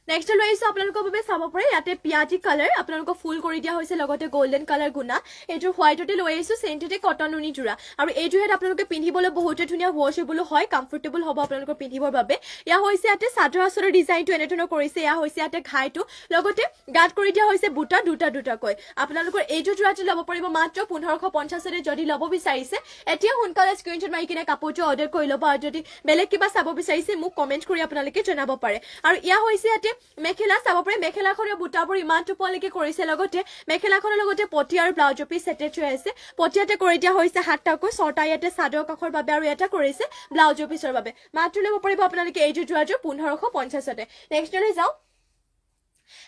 নেক্সট লৈ আহিছো আপোনালোকৰ বাবে চাব পাৰে ইয়াতে পিয়াজি কালাৰ আপোনালোকক ফুল কৰি দিয়া হৈছে লগতে গোল্ডেন কালাৰ গুণা এইটো হোৱাইটতে লৈ আহিছো চেণ্টেতে কটন নুনি জোৰা আৰু এইটো হেড আপোনালোকে পিন্ধিবলৈ বহুতে ধুনীয়া ৱাশেবল হয় কমফৰ্টেবল হ'ব আপোনালোকৰ পিন্ধিবৰ বাবে ইয়া হৈছে ইয়াতে চাদৰ আচলৰ ডিজাইনটো এনেধৰণৰ কৰিছে ইয়া হৈছে ইয়াতে ঘাইটো লগতে গাত কৰি দিয়া হৈছে বুটা দুটা দুটাকৈ আপোনালোকৰ এইটো জোৰাটো ল'ব পাৰিব মাত্ৰ 1550 যদি ল'ব বিচাৰিছে এতিয়া সোনকালে স্ক্ৰীনশ্বট মাৰি কিনে কাপোৰটো অৰ্ডাৰ কৰি ল'ব আৰু যদি বেলেগ কিবা চাব বিচাৰিছে মোক কমেন্ট কৰি আপোনালোকে জনাব পাৰে আৰু ইয়া হৈছে ইয়াতে মেখেলা চাব পাৰে মেখেলাখনৰ বুটাবোৰ ইমান টোপলৈকে কৰিছে লগতে মেখেলাখনৰ লগতে পটি আৰু ব্লাউজৰ পিছ এটেচ হৈ আছে পটিয়াতে কৰি দিয়া হৈছে হাতটাকৈ ছটা ইয়াতে চাদৰ কাষৰ বাবে আৰু এটা কৰিছে ব্লাউজৰ পিছৰ বাবে মাত্ৰ ল'ব পাৰিব আপোনালোকে এইটো জোৰাটো 1550 নেক্সট লৈ যাওঁ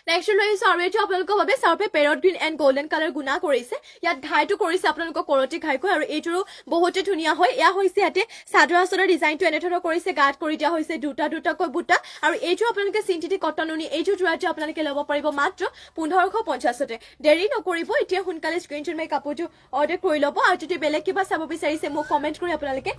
নেক্সট লৈ আহিছো আৰু এইটো আপোনালোকৰ বাবে চাৰ্পে parrot green and golden colour গুণা কৰিছে ইয়াত ঘাইটো কৰিছে আপোনালোকৰ কৰতি ঘাইকৈ আৰু এইটোৰো বহুতে ধুনীয়া হয় এয়া হৈছে ইয়াতে চাদৰ আচলৰ ডিজাইনটো এনেধৰণৰ কৰিছে গাত কৰি দিয়া হৈছে দুটা দুটাকৈ বুটা আৰু এইটো আপোনালোকে চিন্থেটিক কটন নুনি এইটো জোৰাটো আপোনালোকে ল'ব পাৰিব মাত্ৰ 1550 দেৰি নকৰিব এতিয়া সোনকালে স্ক্ৰীনশ্বট মাৰি কাপোৰটো অৰ্ডাৰ কৰি ল'ব আৰু যদি বেলেগ কিবা চাব বিচাৰিছে মোক কমেন্ট কৰি আপোনালোকে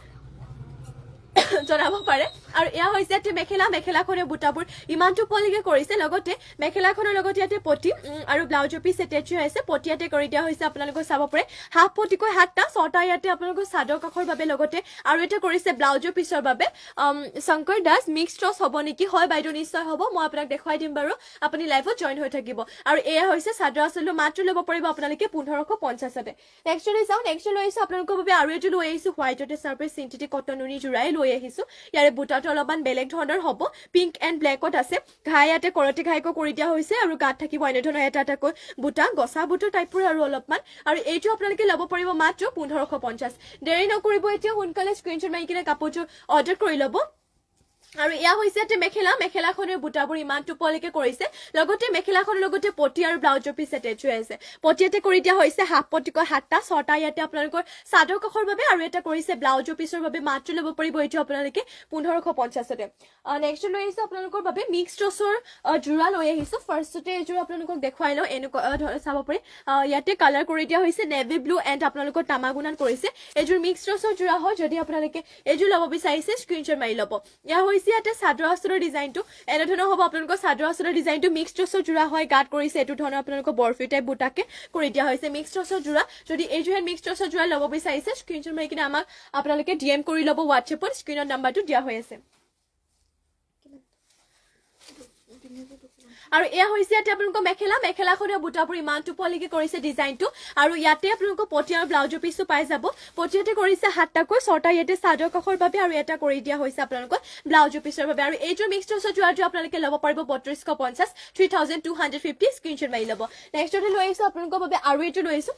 জনাব পাৰে আৰু এয়া হৈছে ইয়াতে মেখেলাখনৰ বুটাবোৰ ইমান টোপলিকে কৰিছে লগতে মেখেলাখনৰ লগতে ইয়াতে পটি আৰু ব্লাউজৰ পিছ এটেচ হৈ আছে পটিয়াতে কৰি দিয়া হৈছে আপোনালোকে চাব পাৰে হাফ পটিকৈ হাতটা ছটা ইয়াতে আপোনালোকৰ চাদৰ কাষৰ বাবে লগতে আৰু এটা কৰিছে ব্লাউজৰ পিছৰ বাবে শংকৰ দাস মিক্স টছ হ'ব নেকি হয় বাইদেউ নিশ্চয় হ'ব মই আপোনাক দেখুৱাই দিম বাৰু আপুনি লাইভত জইন হৈ থাকিব আৰু এয়া হৈছে চাদৰ আচলটো মাত্ৰ ল'ব পাৰিব আপোনালোকে 1550 নেক্সট লৈ যাওঁ নেক্সট লৈ আহিছো আপোনালোকৰ বাবে আৰু এটো লৈ আহিছো হোৱাইটতে চাৰ্পে চিন্থেটিক কটন নুনি জোৰাই লৈ আহিছো ইয়াৰে বুটাটো অলপমান বেলেগ ধৰণৰ হ'ব পিংক এণ্ড ব্লেকত আছে ঘাই ইয়াতে কৰতি ঘাইকো কৰি দিয়া হৈছে আৰু গাত থাকিব এনেধৰণৰ এটা এটাকৈ বুটা গছা বুটৰ টাইপৰ আৰু অলপমান আৰু এইটো আপোনালোকে ল'ব পাৰিব মাত্ৰ 1550 দেৰি নকৰিব এতিয়া সোনকালে স্ক্ৰীনশ্বট মাৰি কিনে কাপোৰটো অৰ্ডাৰ কৰি ল'ব আৰু এয়া হৈছে ইয়াতে মেখেলাখনৰ বুটাবোৰ ইমান টোপলিকে কৰিছে লগতে মেখেলাখনৰ লগতে পটি আৰু ব্লাউজৰ পিছ এটেচ হৈ আছে পটিয়াতে কৰি দিয়া হৈছে হাফ পটিকৈ হাতটা ছটা ইয়াতে আপোনালোকৰ চাদৰ কাষৰ বাবে আৰু এটা কৰিছে ব্লাউজৰ পিছৰ বাবে মাত্ৰ ল'ব পাৰিব এইটো আপোনালোকে 1550 নেক্সট লৈ আহিছো আপোনালোকৰ বাবে মিক্স টছৰ জোৰা লৈ আহিছো ফাৰ্ষ্টতে এইযোৰ আপোনালোকক দেখুৱাই লওঁ এনেকুৱা চাব পাৰি ইয়াতে কালাৰ কৰি দিয়া হৈছে নেভি ব্লু এণ্ড আপোনালোকৰ তামাগুনান কৰিছে এইযোৰ মিক্স টছৰ জোৰা হয় যদি আপোনালোকে এইযোৰ ল'ব বিচাৰিছে স্ক্ৰীনশ্বট মাৰি ল'ব ইয়া হৈছে ইয়াতে চাদৰ আচলৰ ডিজাইনটো এনেধৰণৰ হ'ব আপোনালোকৰ চাদৰ আচলৰ ডিজাইনটো মিক্স টছৰ জোৰা হয় গাত কৰিছে এইটো ধৰণৰ আপোনালোকৰ বৰফি টাইপ বুটাকে কৰি দিয়া হৈছে মিক্স টছৰ জোৰা যদি এইযোৰ মিক্স টছৰ জোৰা ল'ব বিচাৰিছে স্ক্ৰীনশ্বট মাৰি কিনে আমাক আপোনালোকে ডিএম কৰি ল'ব হোৱাটছএপত স্ক্ৰীনৰ নাম্বাৰটো দিয়া হৈ আছে আৰু এয়া হৈছে ইয়াতে আপোনালোকৰ মেখেলাখনৰ বুটাবোৰ ইমান টোপলিকে কৰিছে ডিজাইনটো আৰু ইয়াতে আপোনালোকৰ পটি আৰু ব্লাউজৰ পিছটো পাই যাব পটিয়াতে কৰিছে হাতটাকৈ ছটা ইয়াতে চাদৰ কাষৰ বাবে আৰু এটা কৰি দিয়া হৈছে আপোনালোকৰ ব্লাউজৰ পিছৰ বাবে আৰু এইযোৰ মিক্স টছৰ জোৰাটো আপোনালোকে ল'ব পাৰিব 3250 3250 স্ক্ৰীনশ্বট মাৰি ল'ব নেক্সটতে লৈ আহিছো আপোনালোকৰ বাবে আৰু এইটো লৈ আহিছো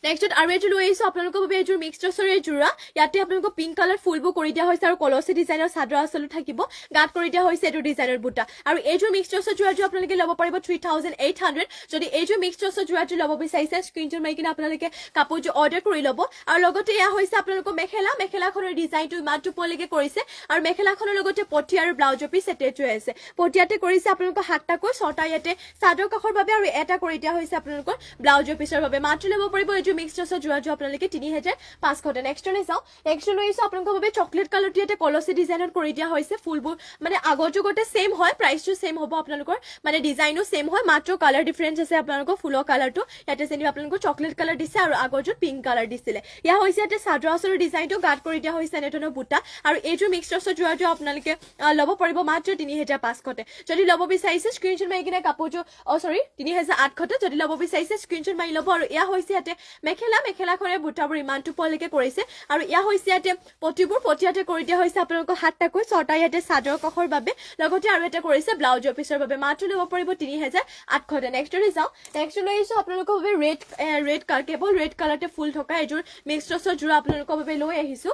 নেক্সট আৰু এযোৰ লৈ আহিছো আপোনালোকৰ বাবে এযোৰ মিক্স ট্ৰাছৰ যোৰা ইয়াতে আপোনালোকক পিংক কালাৰ ফুলবোৰ কৰি দিয়া হৈছে আৰু কলচি ডিজাইনৰ চাদৰ আঁচলো থাকিব গাত কৰি দিয়া হৈছে এইটো ডিজাইনৰ বুটা আৰু এইযোৰ মিক্স ট্ৰাছৰ যোৰাযোৰ আপোনালোকে ল'ব পাৰিব 3800 যদি এইযোৰ মিক্স ট্ৰাছৰ যোৰাযোৰ ল'ব বিচাৰিছে স্ক্ৰীনশ্বট মাৰি কিনে আপোনালোকে কাপোৰযোৰ অৰ্ডাৰ কৰি ল'ব আৰু লগতে এয়া হৈছে আপোনালোকৰ মেখেলাখনৰ ডিজাইনটো ইমানটো পলিকে কৰিছে আৰু মেখেলাখনৰ লগতে পটি আৰু ব্লাউজৰ পিচ এটেচ হৈ আছে পটিয়াতে কৰিছে আপোনালোকৰ 7টাকৈ 6টা ইয়াতে চাদৰ কাষৰ বাবে আৰু এটা কৰি দিয়া হৈছে আপোনালোকৰ ব্লাউজৰ পিচৰ বাবে মাত্ৰ ল'ব পাৰিব এইযোৰ মিক্স ট্ৰাছৰ যোৰাযোৰ আপোনালোকে 3500 নেক্সটনে যাও নেক্সট লৈ আহিছো আপোনালোকৰ বাবে চকলেট কালাৰটো ইয়াতে কলচি ডিজাইনত কৰি দিয়া হৈছে ফুলবোৰ মানে আগৰ যুগতে সেম হয় প্ৰাইসটো সেম হ'ব আপোনালোকৰ মানে ডিজাইনো সেম হয় মাত্ৰ কালাৰ ডিফাৰেন্স আছে আপোনালোকৰ ফুলৰ কালাৰটো ইয়াতে যেনি আপোনালোকৰ চকলেট কালাৰ দিছে আৰু আগৰ যুগ পিংক কালাৰ দিছিলে ইয়া হৈছে ইয়াতে চাদৰ আঁচলৰ ডিজাইনটো গাত কৰি দিয়া হৈছে এনেধৰণৰ বুটা আৰু এইযোৰ মিক্স ট্ৰাছৰ যোৰাযোৰ আপোনালোকে ল'ব পাৰিব মাত্ৰ 3500 যদি ল'ব বিচাৰিছে স্ক্ৰীনশ্বট মাৰি কিনে কাপোৰযোৰ 3800 যদি ল'ব বিচাৰিছে স্ক্ৰীনশ্বট মাৰি ল'ব আৰু ইয়া হৈছে ইয়াতে মেখেলাখনে বুটাবোৰ ইমানটো পলিকে কৰিছে আৰু ইয়া হৈছে ইয়াতে পটিবোৰ পটিয়াতে কৰি দিয়া হৈছে আপোনালোকৰ 7টাকৈ 6টা ইয়াতে চাদৰ কাষৰ বাবে লগতে আৰু এটা কৰিছে ব্লাউজৰ পিচৰ বাবে মাত্ৰ ল'ব পাৰিব 3800 নেক্সটৰে যাও নেক্সট লৈ আহিছো আপোনালোকৰ বাবে ৰেড কালাৰ কেৱল ৰেড কালাৰতে ফুল থকা এযোৰ মিক্স ট্ৰাছৰ যোৰা আপোনালোকৰ বাবে লৈ আহিছো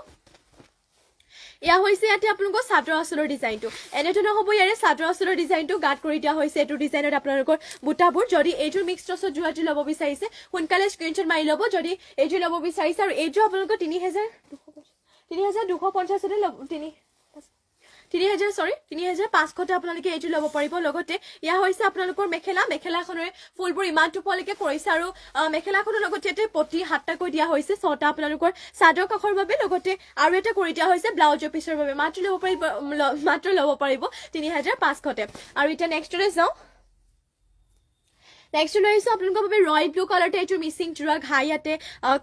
ইয়া হৈছে ইয়াতে আপোনালোকৰ চাদৰ আঁচলৰ ডিজাইনটো এনেধৰণৰ হ'ব ইয়াৰে চাদৰ আঁচলৰ ডিজাইনটো গাত কৰি দিয়া হৈছে এইটো ডিজাইনত আপোনালোকৰ বুটাবোৰ যদি এইযোৰ মিক্স ট্ৰাছৰ যোৰাটো ল'ব বিচাৰিছে সোনকালে স্ক্ৰীনশ্বট মাৰি ল'ব যদি এইযোৰ ল'ব বিচাৰিছে আৰু এইযোৰ আপোনালোকৰ 3250 ল'ব 3500 আপোনালোকে এইযোৰ ল'ব পাৰিব লগতে ইয়া হৈছে আপোনালোকৰ মেখেলাখনৰ ফুলবোৰ ইমানটো পলিকে কৰিছে আৰু মেখেলাখনৰ লগতে ইয়াতে পটি 7টাকৈ দিয়া হৈছে 6টা আপোনালোকৰ চাদৰ কাষৰ বাবে লগতে আৰু এটা কৰি দিয়া হৈছে ব্লাউজৰ পিচৰ বাবে মাত্ৰ ল'ব পাৰিব 3500 আৰু এটা নেক্সটৰে যাও নেক্সট লৈ আহিছো আপোনালোকৰ বাবে ৰয়েল ব্লু কালাৰতে এইযোৰ মিচিং যোৰা ঘাই ইয়াতে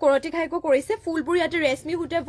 কৰতি ঘাইকো কৰিছে ফুলবোৰ ইয়াতে ৰেশমি সূতাৰে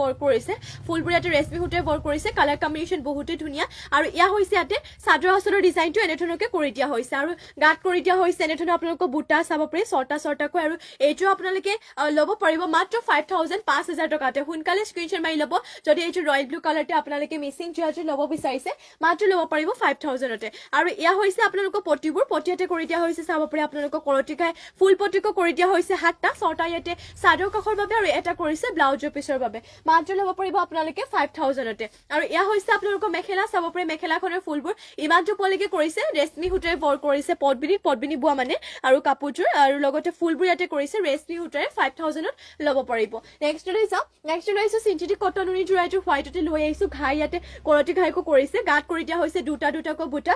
ৱৰ্ক কৰিছে কালাৰ কম্বিনেশ্যন বহুতেই ধুনীয়া আৰু ইয়া হৈছে ইয়াতে চাদৰ আঁচলৰ ডিজাইনটো এনেধৰণকে কৰি দিয়া হৈছে আৰু গাত কৰি দিয়া হৈছে এনেধৰণৰ আপোনালোকৰ বুটা চাব পাৰি 6টাকৈ আৰু এইযোৰ আপোনালোকে ল'ব পাৰিব মাত্ৰ 5000 টকাতে সোনকালে স্ক্ৰীনশ্বট মাৰি ল'ব যদি এইযোৰ ৰয়েল ব্লু কালাৰতে আপোনালোকে মিচিং যোৰাযোৰ ল'ব বিচাৰিছে মাত্ৰ ল'ব পাৰিব 5000তে আৰু ইয়া হৈছে আপোনালোকৰ পটিবোৰ পটিয়াতে কৰি দিয়া হৈছে চাব পাৰি কৰতিকাই ফুল পটিকো কৰি দিয়া হৈছে 7টা 6টা ইয়াতে চাদৰ কাষৰ বাবে আৰু এটা কৰিছে ব্লাউজৰ পিচৰ বাবে মাত্ৰ ল'ব পাৰিব আপোনালোকে 5000তে আৰু ইয়া হৈছে আপোনালোকৰ মেখেলা চাব পাৰি মেখেলাখনৰ ফুলবোৰ ইমানটো পলিকে কৰিছে ৰেশমি সূতাৰে ৱৰ্ক কৰিছে পটবিনি বোৱা মানে আৰু কাপোৰযোৰ আৰু লগতে ফুলবোৰ ইয়াতে কৰিছে ৰেশমি সূতাৰে 5000ত ল'ব পাৰিব নেক্সট লৈ যাও নেক্সট লৈ আহিছো সিনথেটিক কটন উনি যোৰাটো হোৱাইটতে লৈ আহিছো ঘাই ইয়াতে কৰতি ঘাইকো কৰিছে গাত কৰি দিয়া হৈছে দুটাকৈ বুটা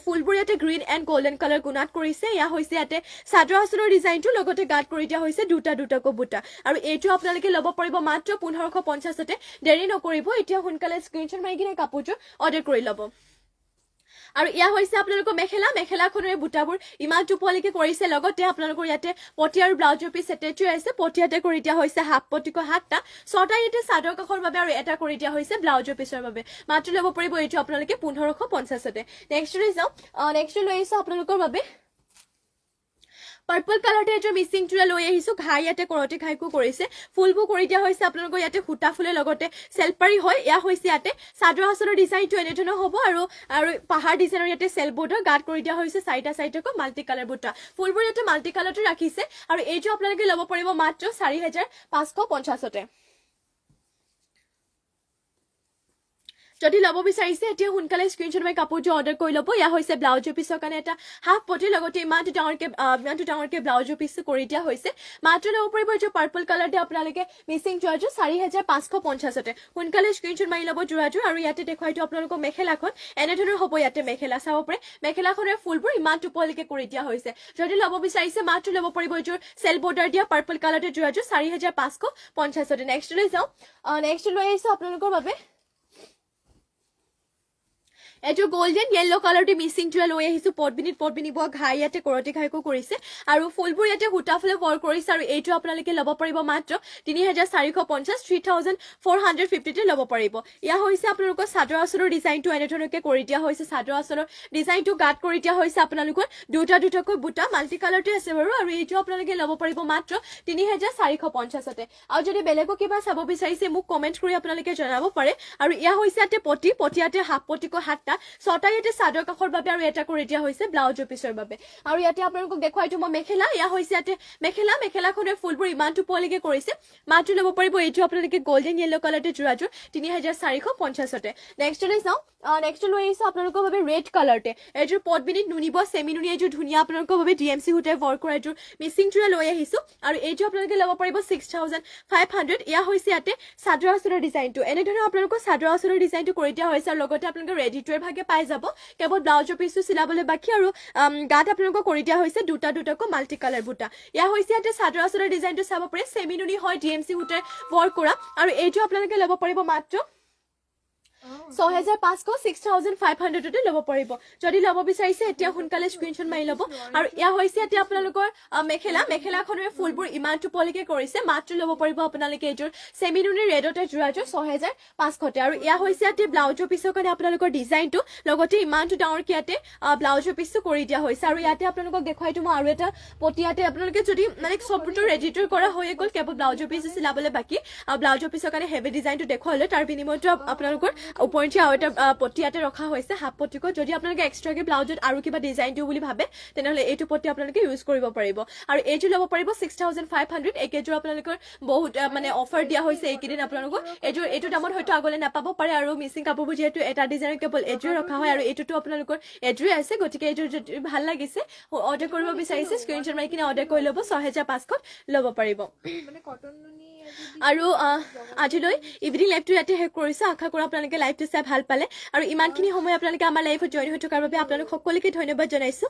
ফুলবোৰ ইয়াতে গ্ৰীণ এণ্ড গোল্ডেন কালাৰ গুণাত কৰিছে ইয়া হৈছে ইয়াতে চাদৰ আঁচলৰ ডিজাইনটো লগতে গাত কৰি দিয়া হৈছে দুটাকৈ বুটা আৰু এইটো আপোনালোকে ল'ব পাৰিব মাত্ৰ 1550তে দেৰি নকৰিব এতিয়া সোনকালে স্ক্ৰীনশ্বট মাৰি কিনে কাপোৰযোৰ অৰ্ডাৰ কৰি ল'ব আৰু ইয়া হৈছে আপোনালোকৰ মেখেলাখনৰ বুটাবোৰ ইমানটো পলিকে কৰিছে লগতে আপোনালোকৰ ইয়াতে পটি আৰু ব্লাউজৰ পিচ এটেচ হৈ আছে পটিয়াতে কৰি দিয়া হৈছে হাফ পটিকো 7টা 6টা ইয়াতে চাদৰ কাষৰ বাবে আৰু এটা কৰি দিয়া হৈছে ব্লাউজৰ পিচৰ বাবে মাত্ৰ ল'ব পাৰিব এইটো আপোনালোকে 1550তে নেক্সট লৈ যাও নেক্সট লৈ আহিছো আপোনালোকৰ বাবে পাৰ্পল কালাৰতে এযোৰ মিচিং যোৰা লৈ আহিছো ঘাই ইয়াতে কৰতি ঘাইকো কৰিছে ফুলবোৰ কৰি দিয়া হৈছে আপোনালোকৰ ইয়াতে সূতা ফুলে লগতে চেলপাৰি হয় ইয়া হৈছে ইয়াতে চাদৰ আঁচলৰ ডিজাইনটো এনেধৰণৰ হ'ব আৰু পাহাৰ ডিজাইনৰ ইয়াতে চেল বৰ্ডৰ গাত কৰি দিয়া হৈছে 4টাকৈ মাল্টি কালাৰ বুটা ফুলবোৰ ইয়াতে মাল্টি কালাৰটো ৰাখিছে আৰু এইযোৰ আপোনালোকে ল'ব পাৰিব মাত্ৰ 4550তে যদি ল'ব বিচাৰিছে এতিয়া সোনকালে স্ক্ৰীনশ্বট মাৰি কাপোৰযোৰ অৰ্ডাৰ কৰি ল'ব ইয়া হৈছে ব্লাউজৰ পিচৰ কাৰণে এটা হাফ পটি লগতে ইমানটো ডাঙৰকে ব্লাউজৰ পিচ কৰি দিয়া হৈছে মাত্ৰ ল'ব পাৰিব এইযোৰ পাৰ্পল কালাৰতে আপোনালোকে মিচিং যোৰাযোৰ 4550তে সোনকালে স্ক্ৰীনশ্বট মাৰি ল'ব যোৰাযোৰ আৰু ইয়াতে দেখুৱাইটো আপোনালোকৰ মেখেলাখন এনেধৰণৰ হ'ব ইয়াতে মেখেলা চাব পাৰে মেখেলাখনৰ ফুলবোৰ ইমানটো পলিকে কৰি দিয়া হৈছে যদি ল'ব বিচাৰিছে মাত্ৰ ল'ব পাৰিব এইযোৰ চেল বৰ্ডাৰ দিয়া পাৰ্পল কালাৰতে যোৰাযোৰ 4550তে নেক্সট লৈ যাওঁ নেক্সট লৈ আহিছো আপোনালোকৰ বাবে এযোৰ গোল্ডেন ইয়েলো কালাৰতে মিচিং যোৰা লৈ আহিছো পটবিনি বোৱা ঘাই ইয়াতে কৰতি ঘাইকো কৰিছে আৰু ফুলবোৰ ইয়াতে সূতা ফুলে ৱৰ্ক কৰিছে আৰু এইটো আপোনালোকে ল'ব পাৰিব মাত্ৰ 3450তে ল'ব পাৰিব ইয়া হৈছে আপোনালোকৰ চাদৰ আঁচলৰ ডিজাইনটো এনেধৰণকে কৰি দিয়া হৈছে চাদৰ আঁচলৰ ডিজাইনটো গাত কৰি দিয়া হৈছে আপোনালোকৰ দুটাকৈ বুটা মাল্টি কালাৰতে আছে বাৰু আৰু এইটো আপোনালোকে ল'ব পাৰিব মাত্ৰ 3450তে আৰু যদি বেলেগো কিবা চাব বিচাৰিছে মোক কমেন্ট কৰি আপোনালোকে জনাব পাৰে আৰু ইয়া হৈছে ইয়াতে পটিয়াতে হাফ পটিকো 7টা ছটা ইয়াতে চাদৰ কাষৰ বাবে আৰু এটা কৰি দিয়া হৈছে ব্লাউজৰ পিছৰ বাবে আৰু ইয়াতে আপোনালোকক দেখুৱাইছো মই মেখেলা ইয়া হৈছে ইয়াতে মেখেলাখনৰ ফুলবোৰ ইমানটো পোৱালৈকে কৰিছে মাত্ৰ ল'ব পাৰিব এইটো আপোনালোকে গোল্ডেন য়েলো কালাৰতে যোৰাযোৰ 3450তে নেক্সট লৈ চাওঁ নেক্সট লৈ আহিছো আপোনালোকৰ বাবে ৰেড কালাৰতে এইযোৰ পদ্মিনীত নুনিব চেমি নুনি এইযোৰ ধুনীয়া আপোনালোকৰ বাবে ডিএমচি সূতাই ৱৰ্ক কৰা এইযোৰ মিচিং যোৰা লৈ আহিছো আৰু এইযোৰ আপোনালোকে ল'ব পাৰিব 6500 ইয়া হৈছে ইয়াতে চাদৰ আঁচলৰ ডিজাইনটো এনেধৰণে আপোনালোকৰ চাদৰ আঁচলৰ ডিজাইনটো কৰি দিয়া হৈছে আৰু লগতে আপোনালোকে ৰেডি টু ভাগে পাই যাব কেৱল ব্লাউজৰ পিছটো চিলাবলৈ বাকী আৰু গাত আপোনালোকক কৰি দিয়া হৈছে দুটাকৈ মাল্টি কালাৰ বুটা ইয়া হৈছে ইয়াতে চাদৰ আঁচলৰ ডিজাইনটো চাব পাৰে চেমি নুনি হয় ডিএমচি সূতাই ৱৰ্ক কৰা আৰু এইযোৰ আপোনালোকে ল'ব পাৰিব মাত্ৰ 6500 ল'ব পাৰিব যদি ল'ব বিচাৰিছে এতিয়া সোনকালে স্ক্ৰীনশ্বট মাৰি ল'ব আৰু ইয়া হৈছে এতিয়া আপোনালোকৰ মেখেলাখনৰ ফুলবোৰ ইমানটো পলিকে কৰিছে মাত্ৰ ল'ব পাৰিব আপোনালোকে এইযোৰ চেমিনুনি ৰেডতে যোৰাযোৰ 6500 আৰু ইয়া হৈছে এতিয়া ব্লাউজৰ পিছৰ কাৰণে আপোনালোকৰ ডিজাইনটো লগতে ইমানটো ডাঙৰ কিয়াতে ব্লাউজৰ পিছটো কৰি দিয়া হৈছে আৰু ইয়াতে আপোনালোকক দেখুৱাইতো মই আৰু এটা পটিয়াতে আপোনালোকে যদি মানে সবটো ৰেডি টু কৰা হৈ গ'ল কেৱল ব্লাউজৰ পিছ চিলাবলৈ বাকী আৰু ব্লাউজৰ পিছৰ কাৰণে হেভি ডিজাইনটো দেখুৱালে তাৰ বিনিময়ত আপোনালোকৰ উপৰঞ্চি আৰু এটা পটিয়াতে ৰখা হৈছে হাফ পটিকো যদি আপোনালোকে এক্সট্ৰাকে ব্লাউজত আৰু কিবা ডিজাইন দিও বুলি ভাবে তেনেহলে এইটো পটি আপোনালোকে ইউজ কৰিব পাৰিব আৰু এইটো ল'ব পাৰিব 6500 একেযোৰ আপোনালোকৰ বহুত মানে অফাৰ দিয়া হৈছে এইকেইদিন আপোনালোকক এইটো দামত হয়তো আগলৈ নাপাব পাৰে আৰু মিচিং কাপোৰবোৰ যিহেতু এটা ডিজাইনৰ কেৱল এইটোৱে ৰখা হয় আৰু এইটোতো আপোনালোকৰ এইটোৱে আছে গতিকে এইটো যদি ভাল লাগিছে অৰ্ডাৰ কৰিব বিচাৰিছে স্ক্ৰীনশ্বট মাৰি কিনে অৰ্ডাৰ কৰি ল'ব 6500 ল'ব পাৰিব মানে কটন নুনি আৰু আজিলৈ ইভিনিং লাইভটো ইয়াতে শেষ কৰিছো আশা কৰোঁ আপোনালোকে লাইভটো চাই ভাল পালে আৰু ইমানখিনি সময় আপোনালোকে আমাৰ লাইভত জইন হৈ থকাৰ বাবে আপোনালোক সকলোকে ধন্যবাদ জনাইছো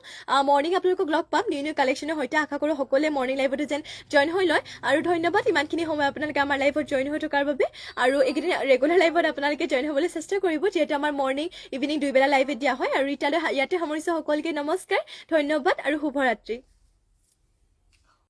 মৰ্নিং আপোনালোকক লগ পাম নিউ কালেকশ্যনৰ সৈতে আশা কৰোঁ সকলোৱে মৰ্নিং লাইভতো যেন জইন হৈ লয় আৰু ধন্যবাদ ইমানখিনি সময় আপোনালোকে আমাৰ লাইভত জইন হৈ থকাৰ বাবে আৰু এইকেইদিন ৰেগুলাৰ লাইভত আপোনালোকে জইন হ'বলৈ চেষ্টা কৰিব যিহেতু আমাৰ মৰ্নিং ইভিনিং দুইবেলা লাইভত দিয়া হয় আৰু ইয়াতে সামৰিছো সকলোকে নমস্কাৰ ধন্যবাদ আৰু শুভৰাত্ৰি